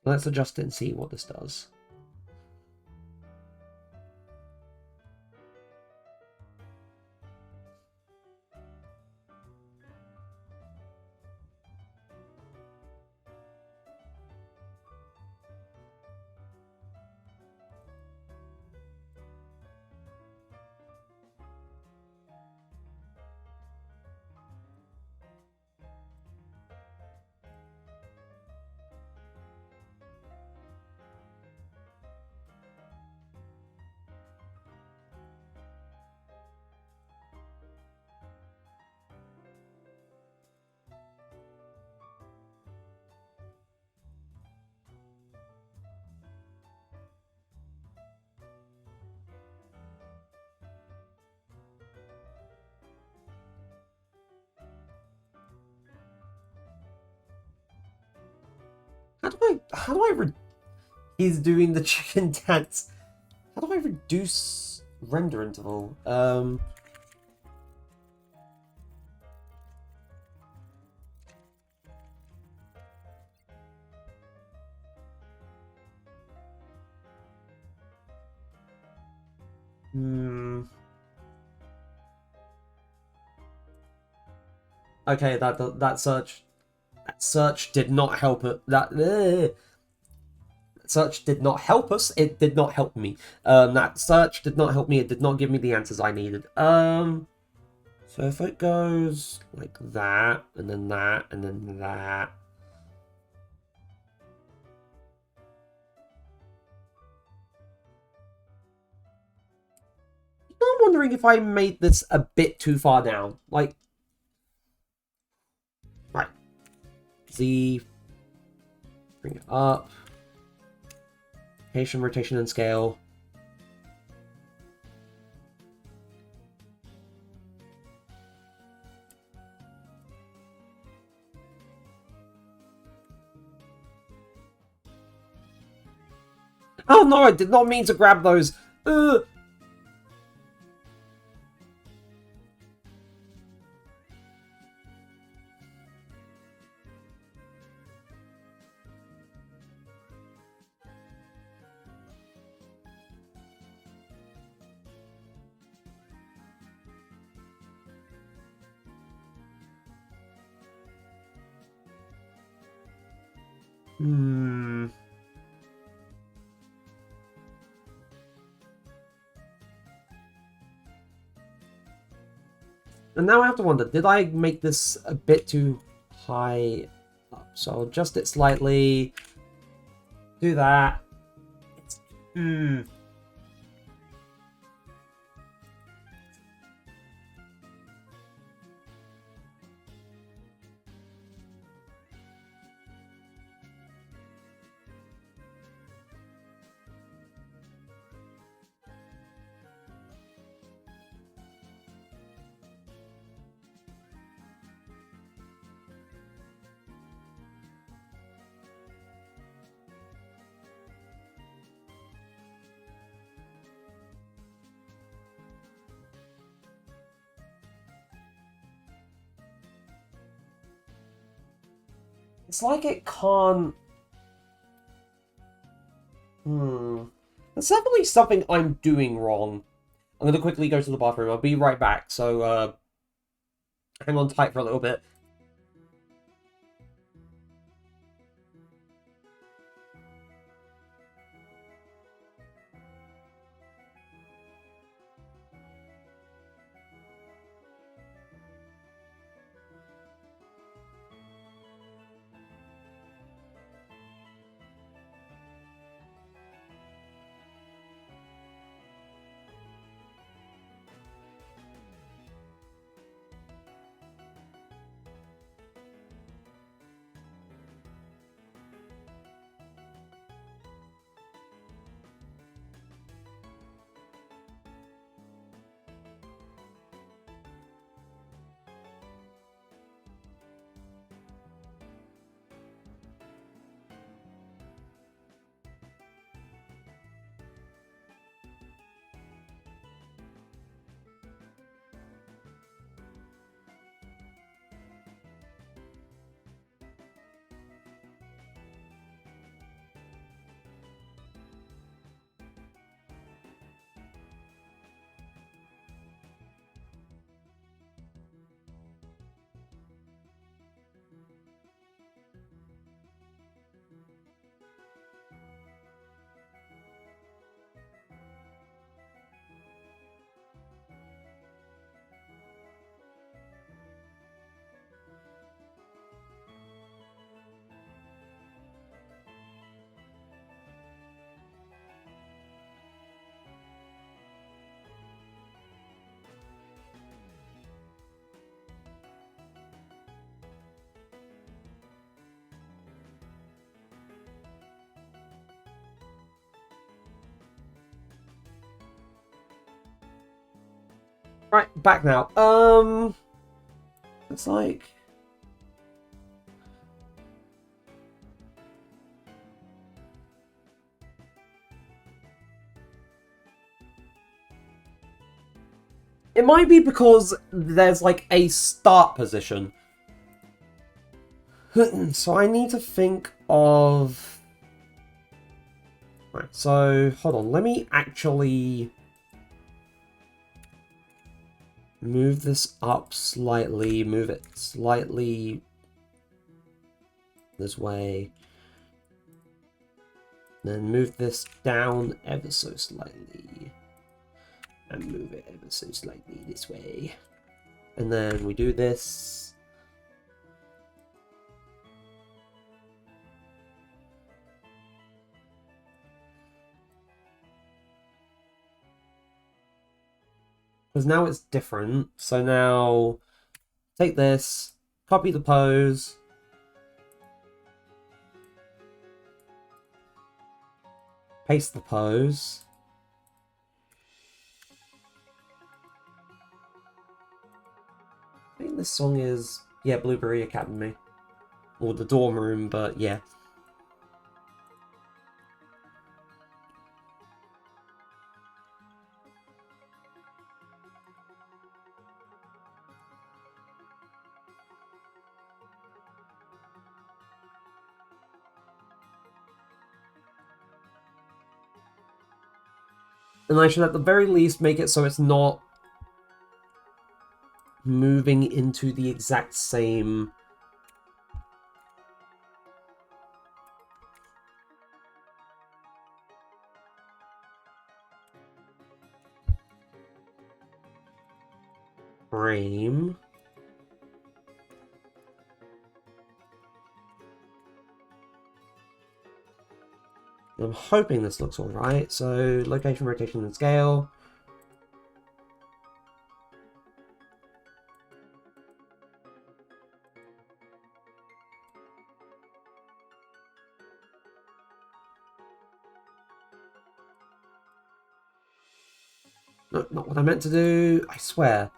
Speaker 1: Let's adjust it and see what this does. How do I he's doing the chicken dance. How do I reduce render interval? Okay, that search did not help it. That search did not help us. It did not help me. That search did not help me. It did not give me the answers I needed. So if it goes like that, and then that, and then that. I'm wondering if I made this a bit too far down. Like, right. Z. Bring it up. Rotation, rotation, and scale. Oh no, I did not mean to grab those. Ugh. And now I have to wonder, did I make this a bit too high up? So I'll adjust it slightly. Do that. It's like it can't... There's definitely something I'm doing wrong. I'm going to quickly go to the bathroom. I'll be right back, so hang on tight for a little bit. Right, back now. It's like... It might be because there's like a start position. So I need to think of... Right, so hold on, let me actually move this up slightly, move it slightly this way, then move this down ever so slightly, and move it ever so slightly this way, and then we do this. Because now it's different. So now, take this, copy the pose, paste the pose. I think this song is, yeah, Blueberry Academy. Or the dorm room, but yeah. And I should at the very least make it so it's not moving into the exact same frame. I'm hoping this looks alright. So, location, rotation, and scale. No, not what I meant to do, I swear.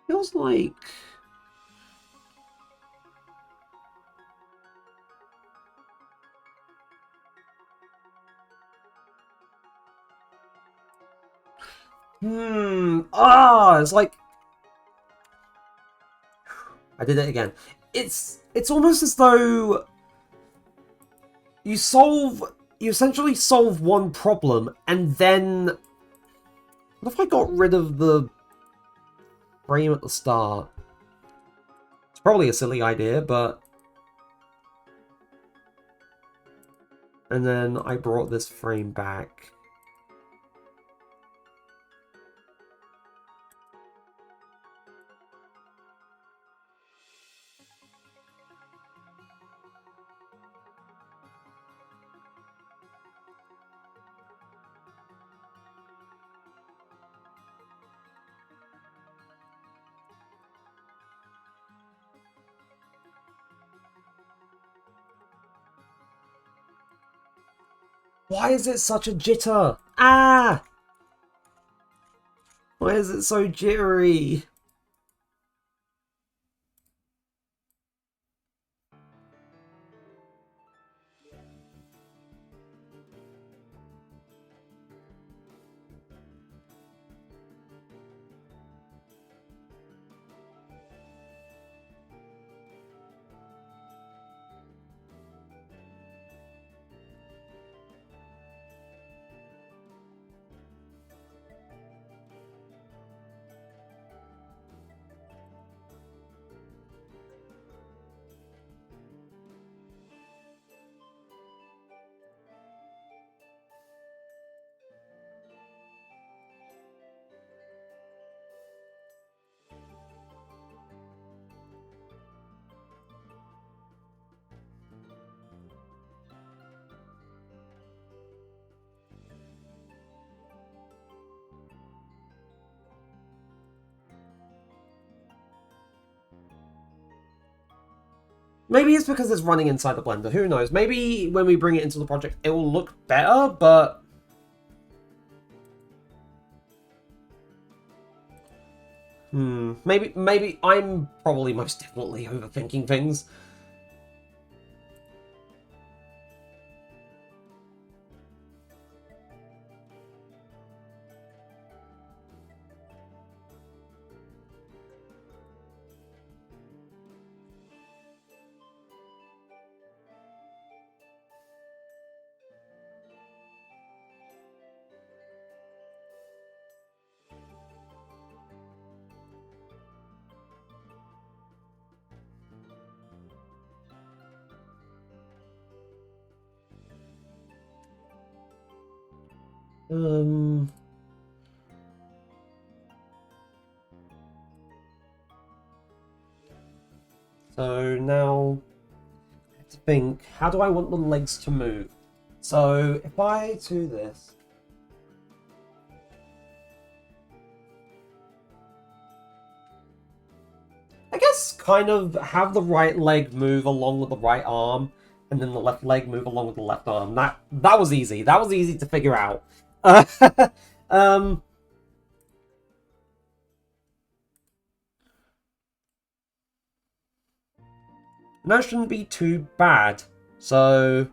Speaker 1: Feels like... it's like... I did it again. It's almost as though you essentially solve one problem, and then... What if I got rid of the frame at the start? It's probably a silly idea, but... And then I brought this frame back. Why is it such a jitter? Ah! Why is it so jittery? Maybe it's because it's running inside the blender, who knows? Maybe when we bring it into the project it will look better, but... Maybe I'm probably most definitely overthinking things. Um. So now, I have to think, how do I want the legs to move? So if I do this, I guess kind of have the right leg move along with the right arm, and then the left leg move along with the left arm. That was easy. That was easy to figure out. Um, that shouldn't be too bad. So,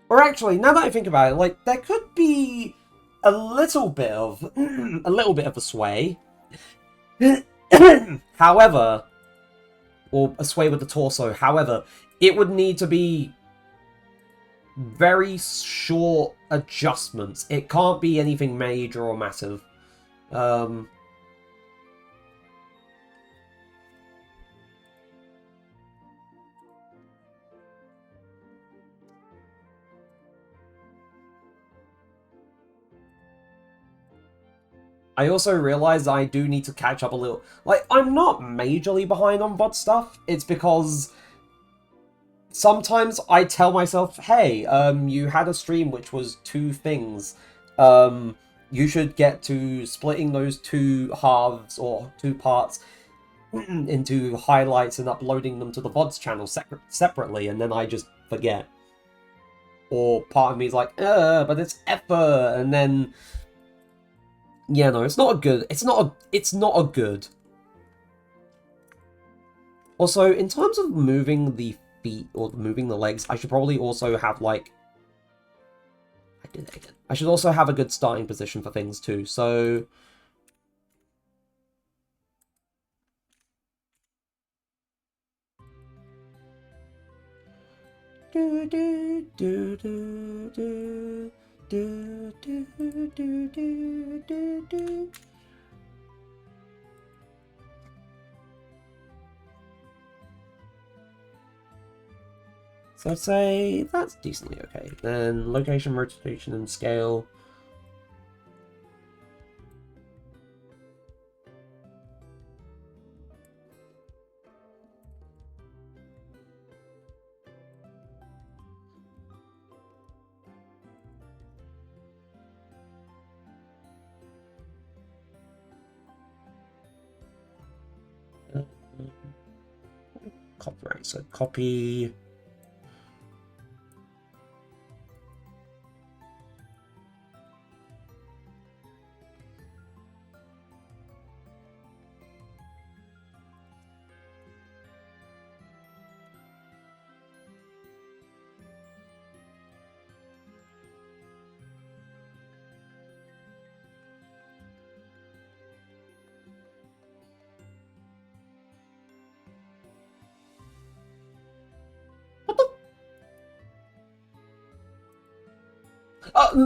Speaker 1: or actually, now that I think about it, like there could be a little bit of a little bit of a sway. However, or a sway with the torso. However, it would need to be very short adjustments. It can't be anything major or massive. Um, I also realize I do need to catch up a little. Like, I'm not majorly behind on VOD stuff. It's because sometimes I tell myself, hey, you had a stream which was 2 things. You should get to splitting those 2 halves or 2 parts into highlights and uploading them to the VODs channel separately, and then I just forget. Or part of me is like, but it's effort, and then yeah, no, it's not a good. It's not a good. Also, in terms of moving the feet or moving the legs, I should probably also have like. I did that again. I should also have a good starting position for things too. So. Do do do do do do do do do do do. So I'd say that's decently okay. Then location, rotation, and scale. Copyright, so copy.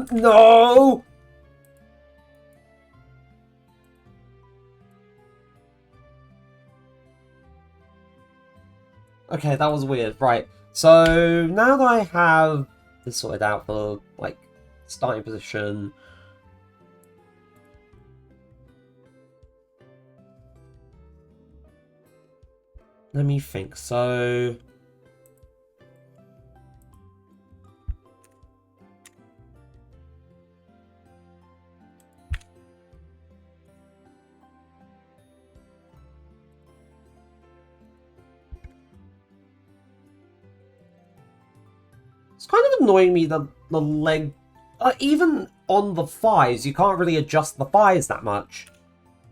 Speaker 1: No! Okay, that was weird. Right. So now that I have this sorted out for like starting position. Let me think. So it's kind of annoying me that the leg, even on the thighs, you can't really adjust the thighs that much.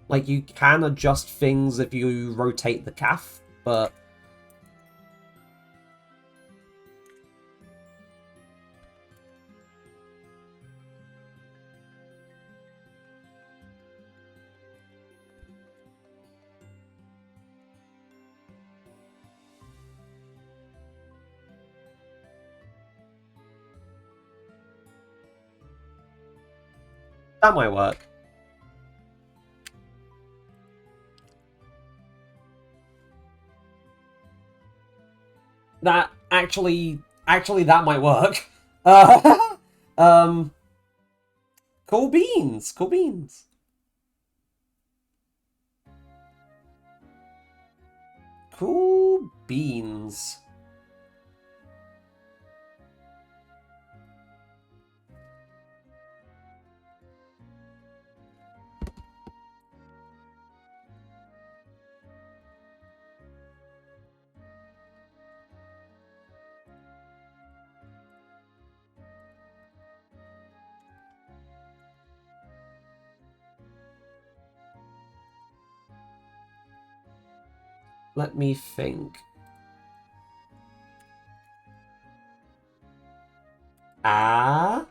Speaker 1: Like you can adjust things if you rotate the calf, but that might work. That actually that might work. Uh, cool beans, cool beans. Cool beans. Let me think. Ah?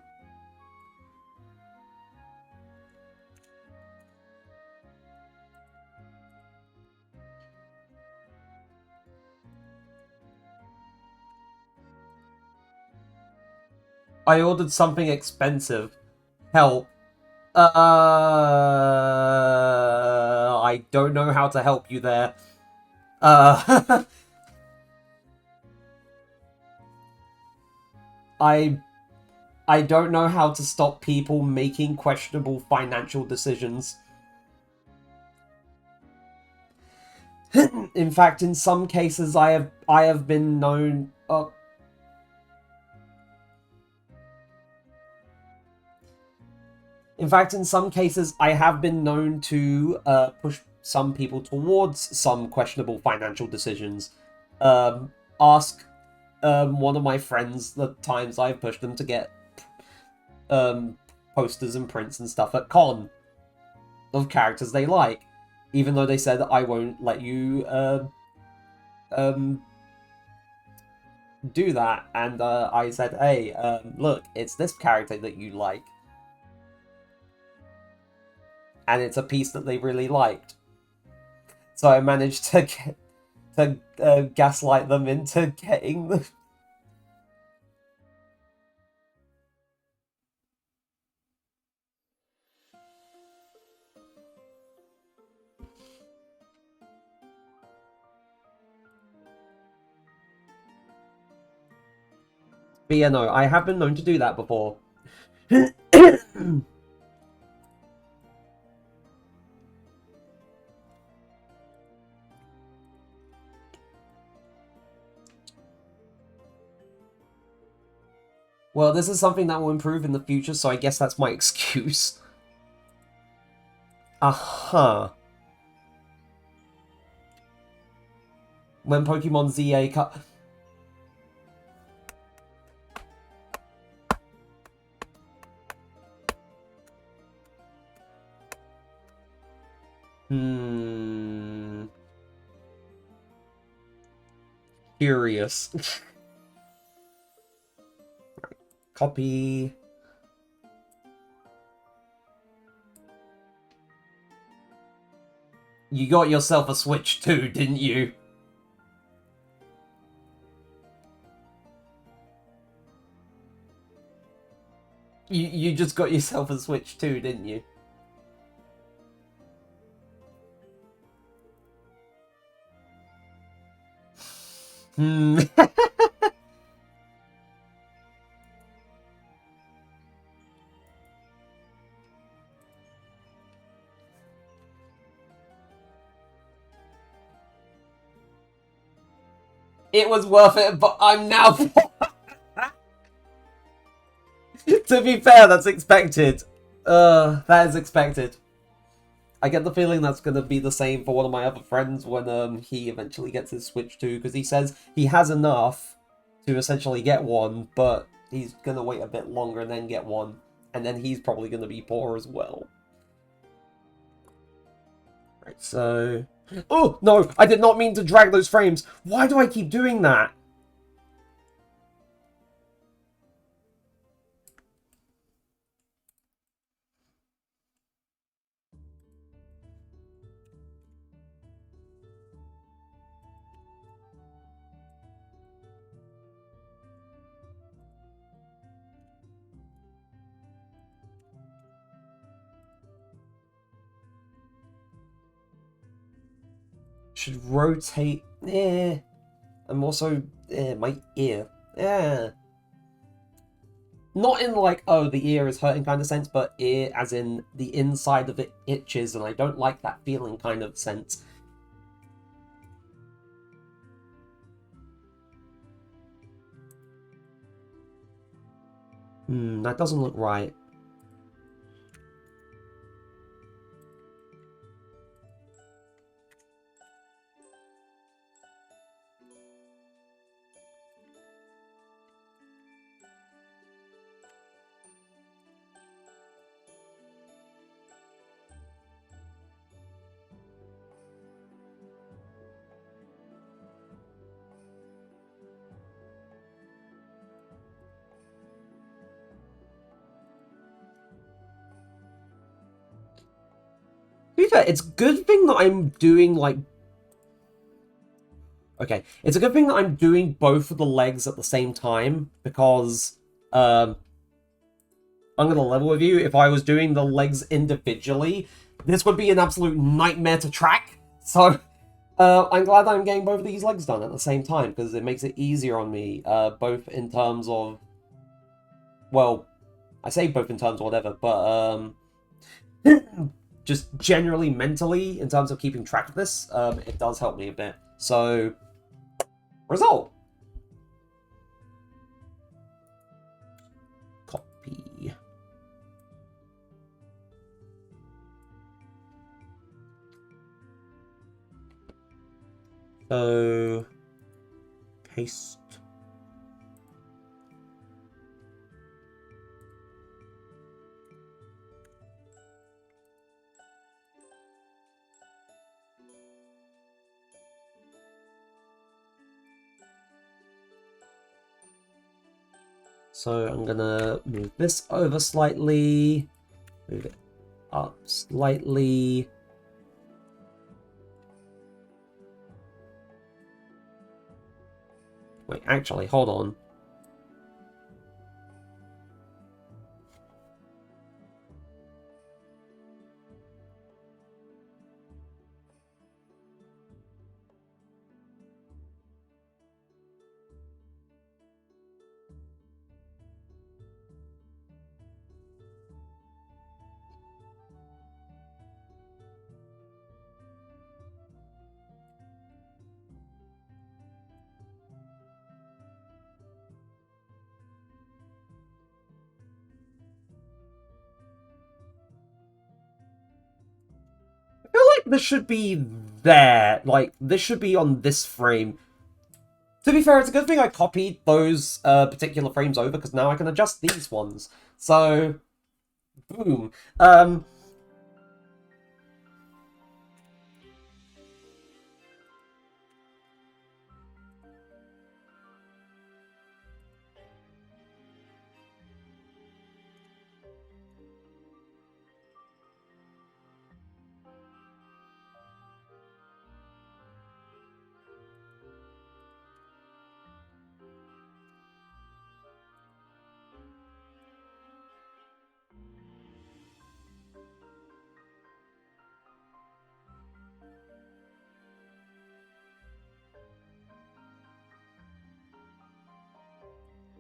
Speaker 1: I ordered something expensive. Help. I don't know how to help you there. I don't know how to stop people making questionable financial decisions. In fact, in some cases, I have been known. In fact, in some cases, I have been known to push some people towards some questionable financial decisions. Ask one of my friends the times I've pushed them to get posters and prints and stuff at con of characters they like, even though they said I won't let you do that. And I said, hey, look, it's this character that you like. And it's a piece that they really liked. So I managed to gaslight them into getting the... But yeah, no, I have been known to do that before. Well, this is something that will improve in the future, so I guess that's my excuse. Uh-huh. When Pokemon ZA cut... Curious. Copy. You got yourself a Switch too, didn't you? You just got yourself a Switch too, didn't you? It was worth it, but I'm now... To be fair, that's expected. That is expected. I get the feeling that's going to be the same for one of my other friends when he eventually gets his Switch too, because he says he has enough to essentially get one, but he's going to wait a bit longer and then get one, and then he's probably going to be poor as well. Right, so... Oh, no! I did not mean to drag those frames! Why do I keep doing that? Should rotate... Eh... I'm also my ear. Yeah. Not in like, oh, the ear is hurting kind of sense, but ear as in the inside of it itches, and I don't like that feeling kind of sense. That doesn't look right. To be fair, it's a good thing that I'm doing, like... Okay, it's a good thing that I'm doing both of the legs at the same time, because, I'm gonna level with you, if I was doing the legs individually, this would be an absolute nightmare to track, so... I'm glad that I'm getting both of these legs done at the same time, because it makes it easier on me, both in terms of... Well, I say both in terms of whatever, but, just generally mentally, in terms of keeping track of this, it does help me a bit. So, result. Copy. So, paste. So I'm gonna move this over slightly, move it up slightly. Wait, actually, hold on. I feel like this should be there. Like, this should be on this frame. To be fair, it's a good thing I copied those particular frames over, because now I can adjust these ones. So, boom.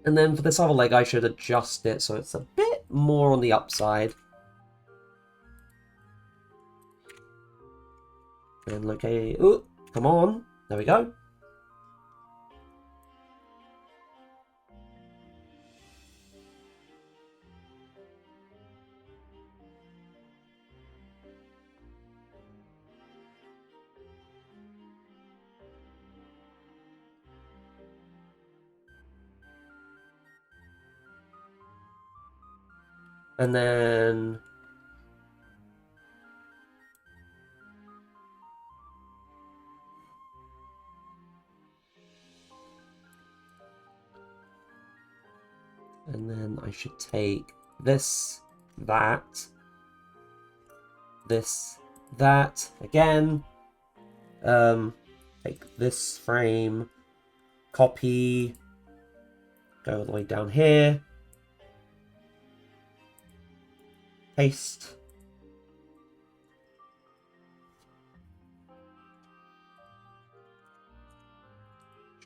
Speaker 1: And then for this other leg, I should adjust it so it's a bit more on the upside. And okay, ooh, come on. There we go. And then... And then I should take this, that, this, that, again. Take this frame, copy, go all the way down here, paste.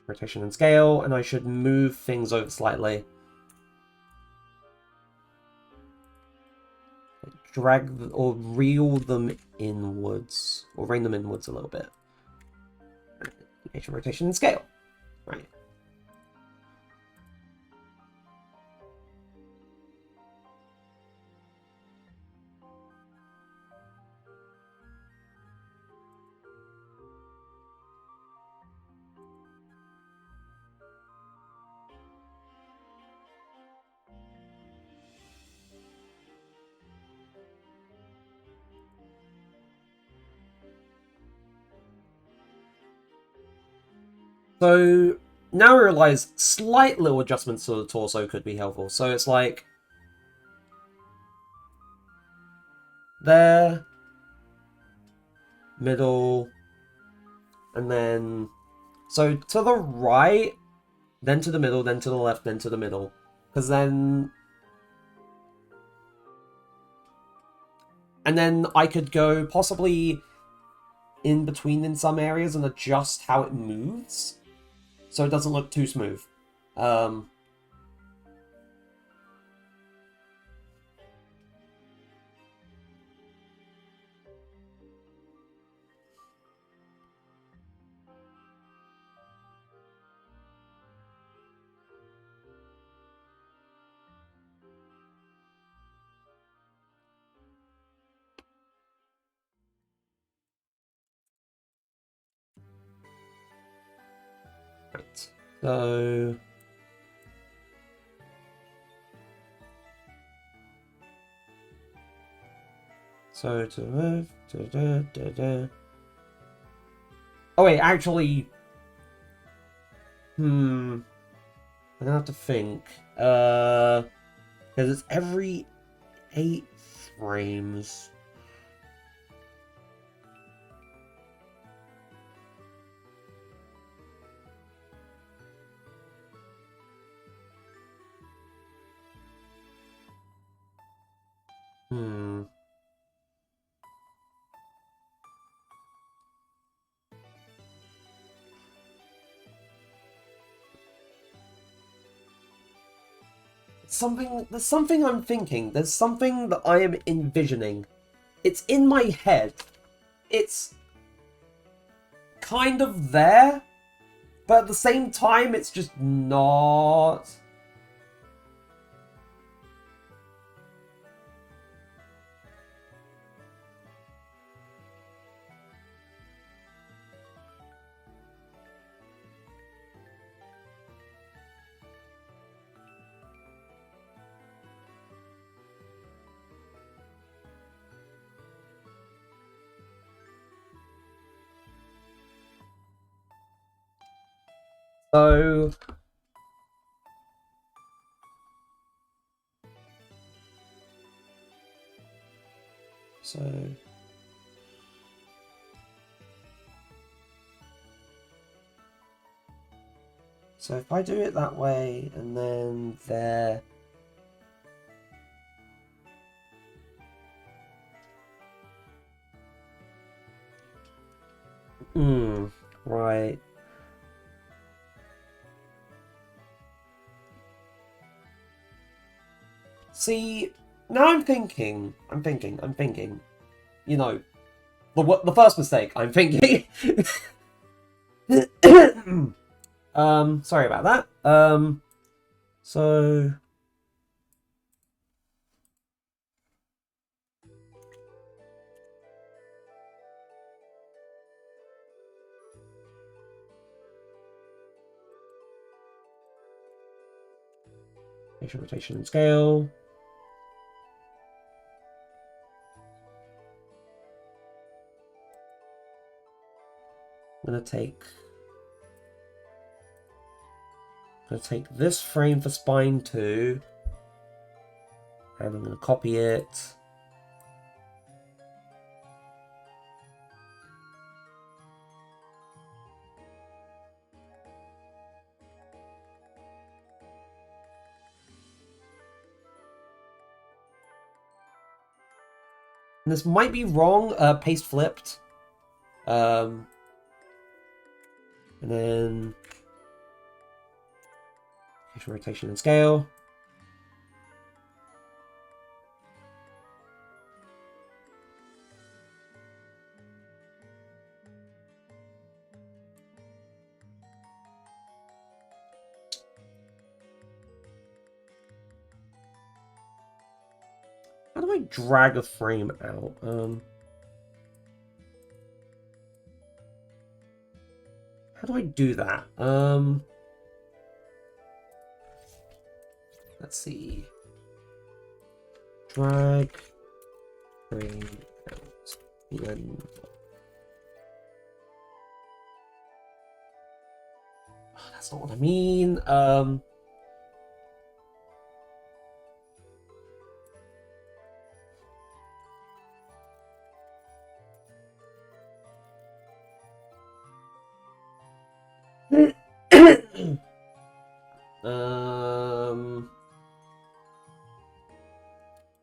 Speaker 1: rotation and scale, and I should move things over slightly. Drag or reel them inwards, or rein them inwards a little bit. Rotation and scale. Right. So now I realise slight little adjustments to the torso could be helpful. So it's like there, middle, and then so to the right, then to the middle, then to the left, then to the middle. Because then... And then I could go possibly in between in some areas and adjust how it moves, so it doesn't look too smooth. Right, so... So to move... Oh wait, actually... I'm gonna have to think. Because it's every 8 frames. There's something I'm thinking. There's something that I am envisioning. It's in my head. It's kind of there, but at the same time, it's just not. So... So if I do it that way, and then there... right. See, now I'm thinking. You know, the first mistake, I'm thinking. Sorry about that. So... rotation and scale. I'm gonna take this frame for spine 2, and I'm gonna copy it. And this might be wrong, paste flipped. And then Location, rotation, and scale. How do I drag a frame out? How do I do that? Let's see. Drag frame out. Blend. Oh, that's not what I mean.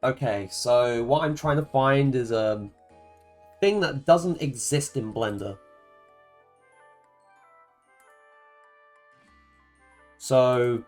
Speaker 1: Okay, so what I'm trying to find is a thing that doesn't exist in Blender. So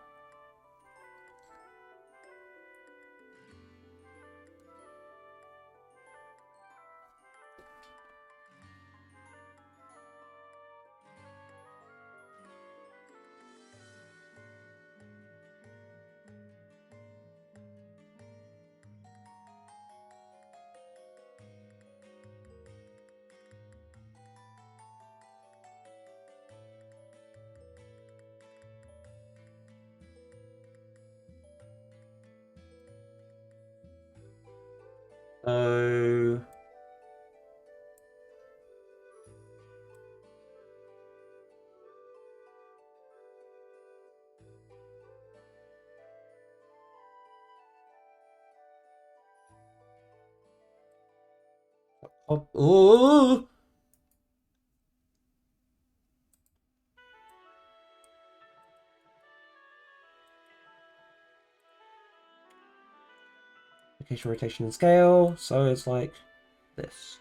Speaker 1: So oh, location, rotation, and scale. So it's like this.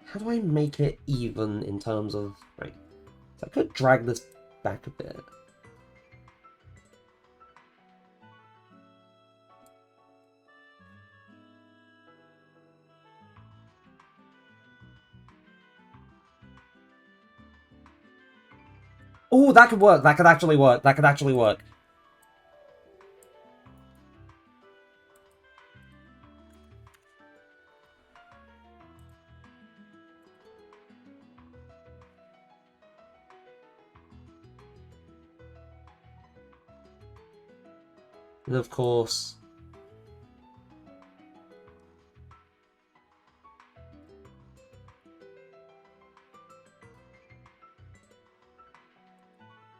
Speaker 1: How do I make it even in terms of... Right. So I could drag this back a bit. Oh, that could work. That could actually work. That could actually work. And of course...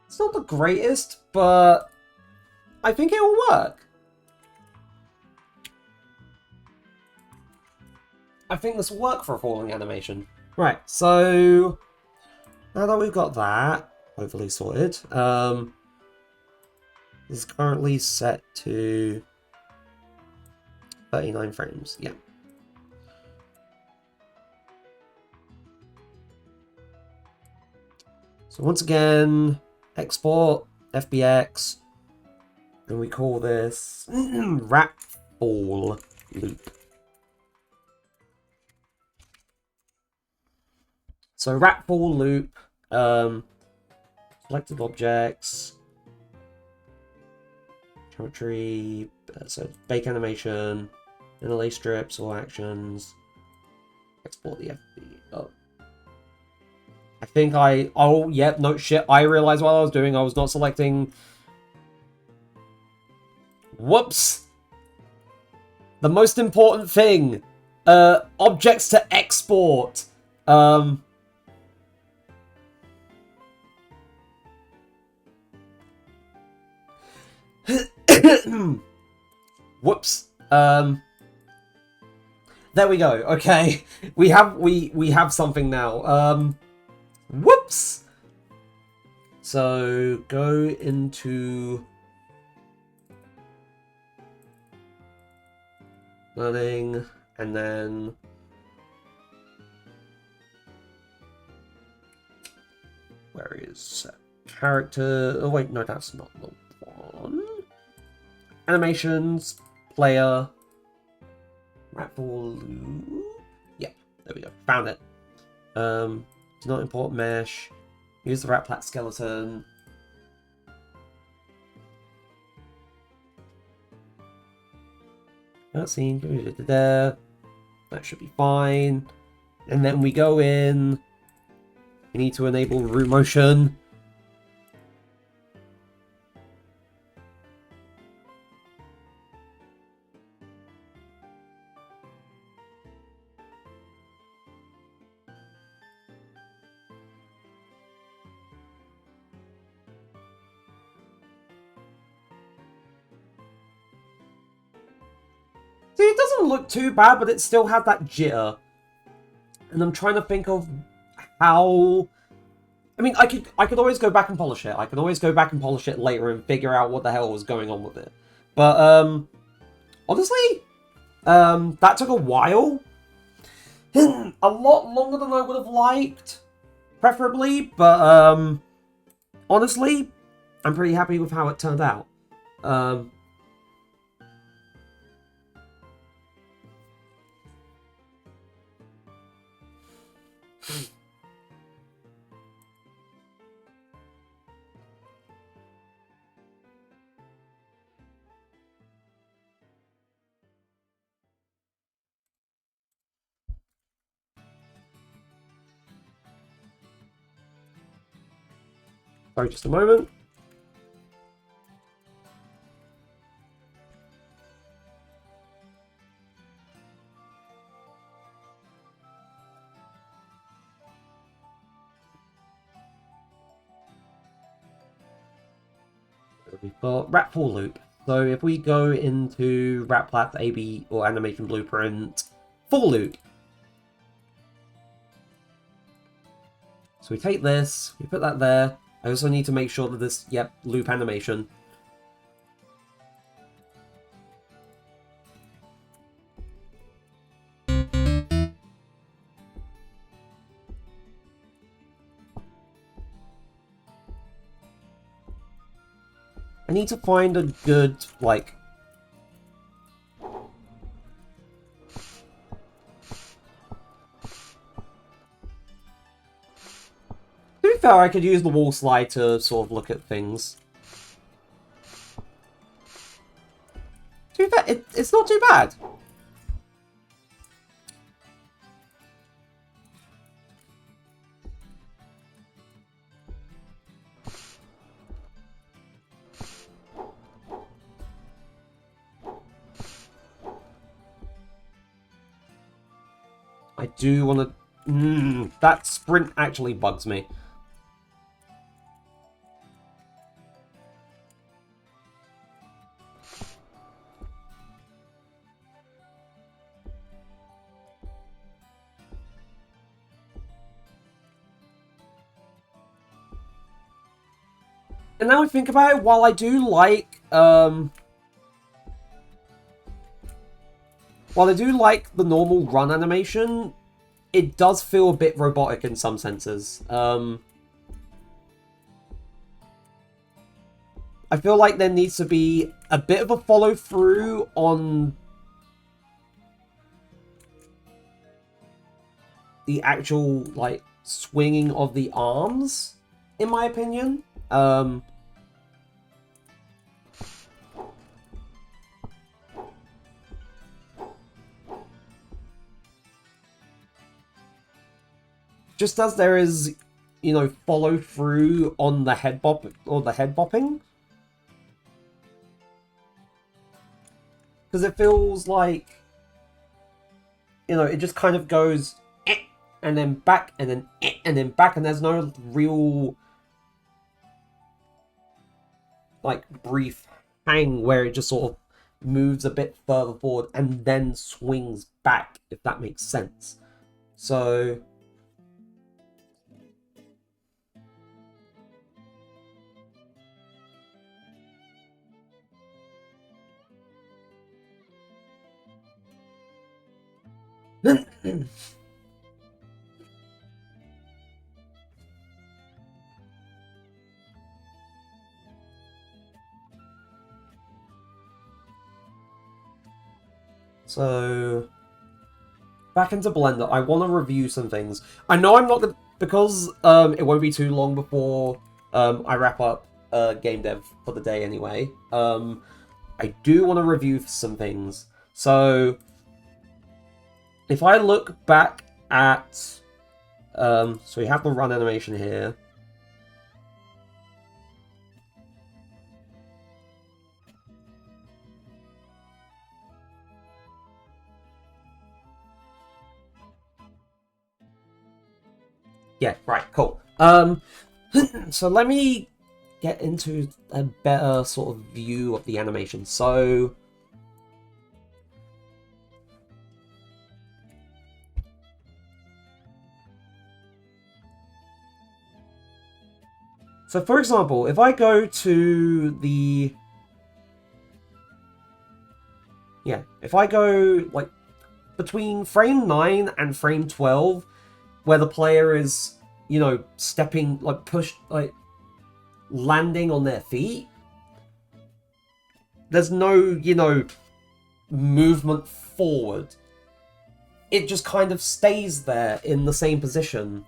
Speaker 1: It's not the greatest, but I think it will work. I think this will work for a falling animation. Right, so now that we've got that hopefully sorted, this is currently set to 39 frames. Yeah. So once again, export FBX, and we call this wrap ball loop. So wrap ball loop, selected objects, geometry, so bake animation, interlace strips or actions, export the FB. Oh. I think oh, yep, no shit, I realized what I was doing. I was not selecting... Whoops! The most important thing! Objects to export! Whoops. There we go. Okay, we have something now. Whoops. So go into learning, and then where is character? Oh wait, no, that's not the one. Animations, player, Ratfall loop. Yeah, there we go. Found it. Do not import mesh. Use the Ratplat skeleton. Cutscene. There. That should be fine. And then we go in. We need to enable root motion. See, it doesn't look too bad, but it still had that jitter. And I'm trying to think of how... I mean, I could always go back and polish it. I could always go back and polish it later and figure out what the hell was going on with it. But, honestly, that took a while. A lot longer than I would have liked, preferably. But, honestly, I'm pretty happy with how it turned out. Sorry, just a moment. We've got Ratfall loop. So if we go into Ratplat AB or Animation Blueprint, for loop. So we take this, we put that there. I also need to make sure that this, yep, loop animation. I need to find a good, like... To be fair, I could use the wall slide to sort of look at things. To be fair, it's not too bad. I do want to... that sprint actually bugs me. And now I think about it, while I do like... while I do like the normal run animation, it does feel a bit robotic in some senses. I feel like there needs to be a bit of a follow-through on the actual, like, swinging of the arms, in my opinion. Just as there is, you know, follow through on the head bop or the head bopping. Because it feels like, you know, it just kind of goes and then back and then back, and there's no real, like, brief hang where it just sort of moves a bit further forward and then swings back, if that makes sense. So So, back into Blender, I want to review some things. I know I'm not going to, because it won't be too long before I wrap up game dev for the day anyway. I do want to review some things. So, if I look back at, so we have the run animation here. Yeah, right, cool. So let me get into a better sort of view of the animation. So for example, if I go to the if I go like between frame 9 and frame 12, where the player is, you know, stepping, like landing on their feet, there's no, you know, movement forward. It just kind of stays there in the same position.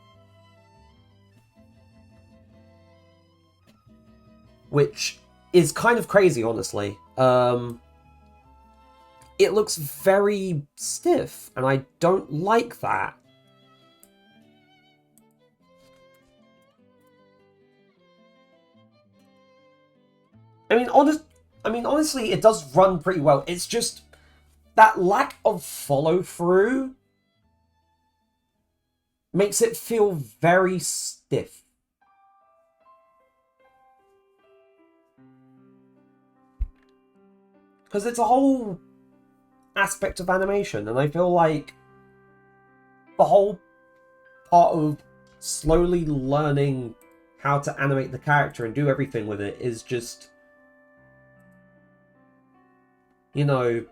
Speaker 1: Which is kind of crazy, honestly. It looks very stiff, and I don't like that. I mean, honestly, it does run pretty well. It's just that lack of follow-through makes it feel very stiff. Because it's a whole aspect of animation, and I feel like the whole part of slowly learning how to animate the character and do everything with it is just, you know,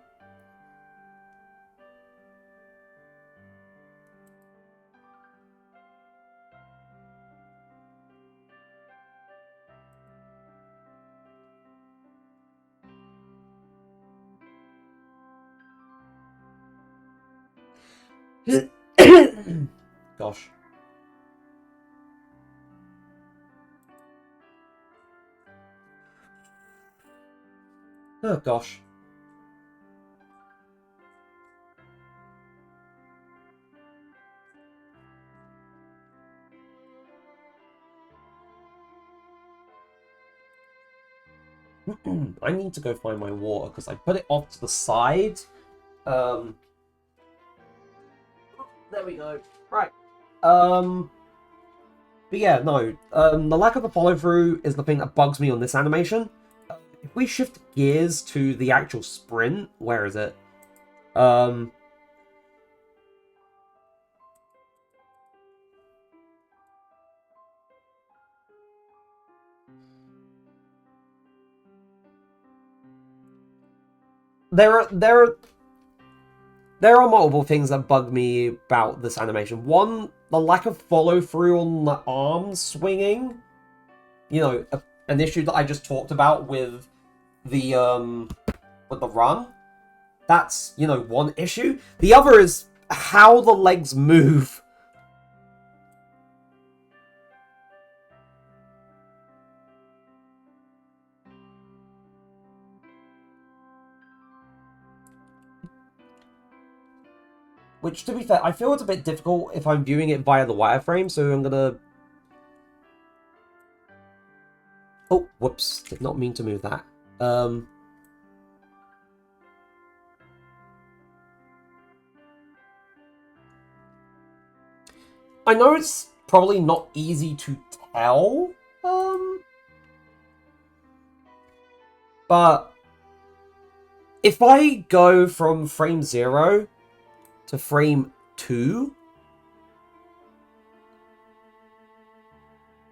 Speaker 1: gosh. Oh gosh. I need to go find my water because I put it off to the side. There we go. Right. But yeah, no. The lack of a follow-through is the thing that bugs me on this animation. If we shift gears to the actual sprint, where is it? There are multiple things that bug me about this animation. One, the lack of follow-through on the arms swinging. You know, an issue that I just talked about with the run. That's, you know, one issue. The other is how the legs move. Which, to be fair, I feel it's a bit difficult if I'm viewing it via the wireframe, so I'm gonna... Oh, whoops. Did not mean to move that. I know it's probably not easy to tell, but If I go from frame 0 to frame 2,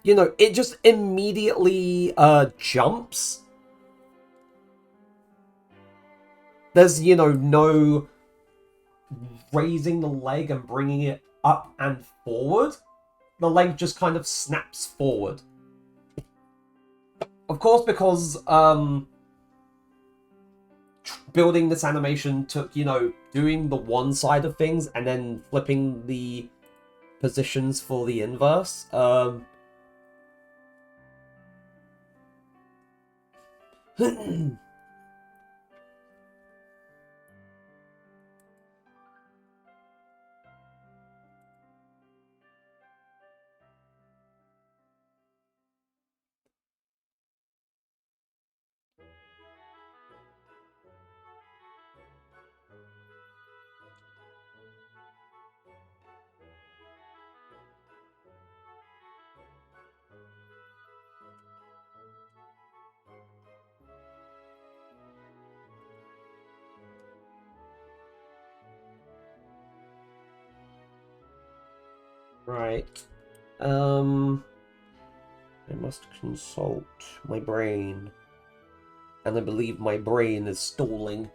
Speaker 1: you know, it just immediately jumps. There's, you know, no raising the leg and bringing it up and forward. The leg just kind of snaps forward. Of course, because building this animation took, you know, doing the one side of things and then flipping the positions for the inverse. Right. I must consult my brain. And I believe my brain is stalling.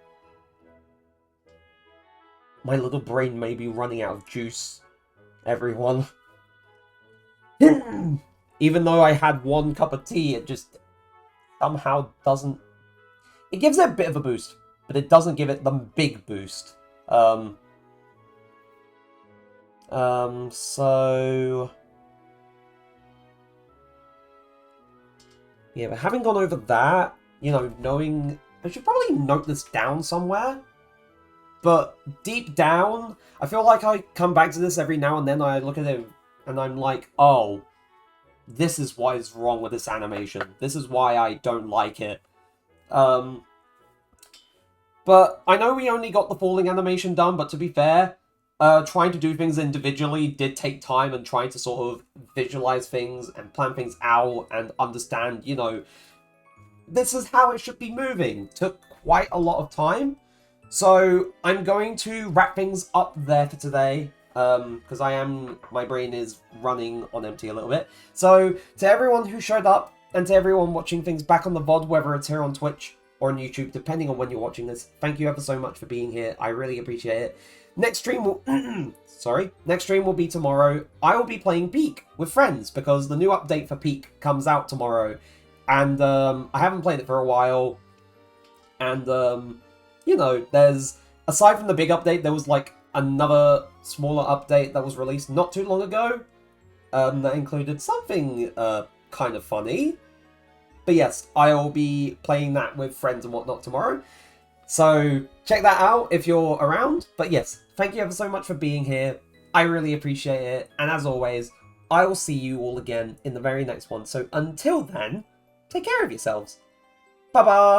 Speaker 1: My little brain may be running out of juice, everyone. Even though I had 1 cup of tea, it just somehow doesn't... It gives it a bit of a boost, but it doesn't give it the big boost. So... Yeah, but having gone over that, you know, knowing... I should probably note this down somewhere. But deep down, I feel like I come back to this every now and then, I look at it and I'm like, oh, this is what is wrong with this animation. This is why I don't like it. But I know we only got the falling animation done, but to be fair, trying to do things individually did take time, and trying to sort of visualize things and plan things out and understand, you know, this is how it should be moving took quite a lot of time. So I'm going to wrap things up there for today, because my brain is running on empty a little bit. So to everyone who showed up, and to everyone watching things back on the VOD, whether it's here on Twitch or on YouTube, depending on when you're watching this, thank you ever so much for being here. I really appreciate it. Next stream will... Next stream will be tomorrow. I will be playing Peak with friends, because the new update for Peak comes out tomorrow. And I haven't played it for a while. And, you know, there's... Aside from the big update, there was, like, another smaller update that was released not too long ago. That included something, kind of funny. But yes, I'll be playing that with friends and whatnot tomorrow. So check that out if you're around. But yes, thank you ever so much for being here. I really appreciate it. And as always, I will see you all again in the very next one. So until then, take care of yourselves. Bye-bye.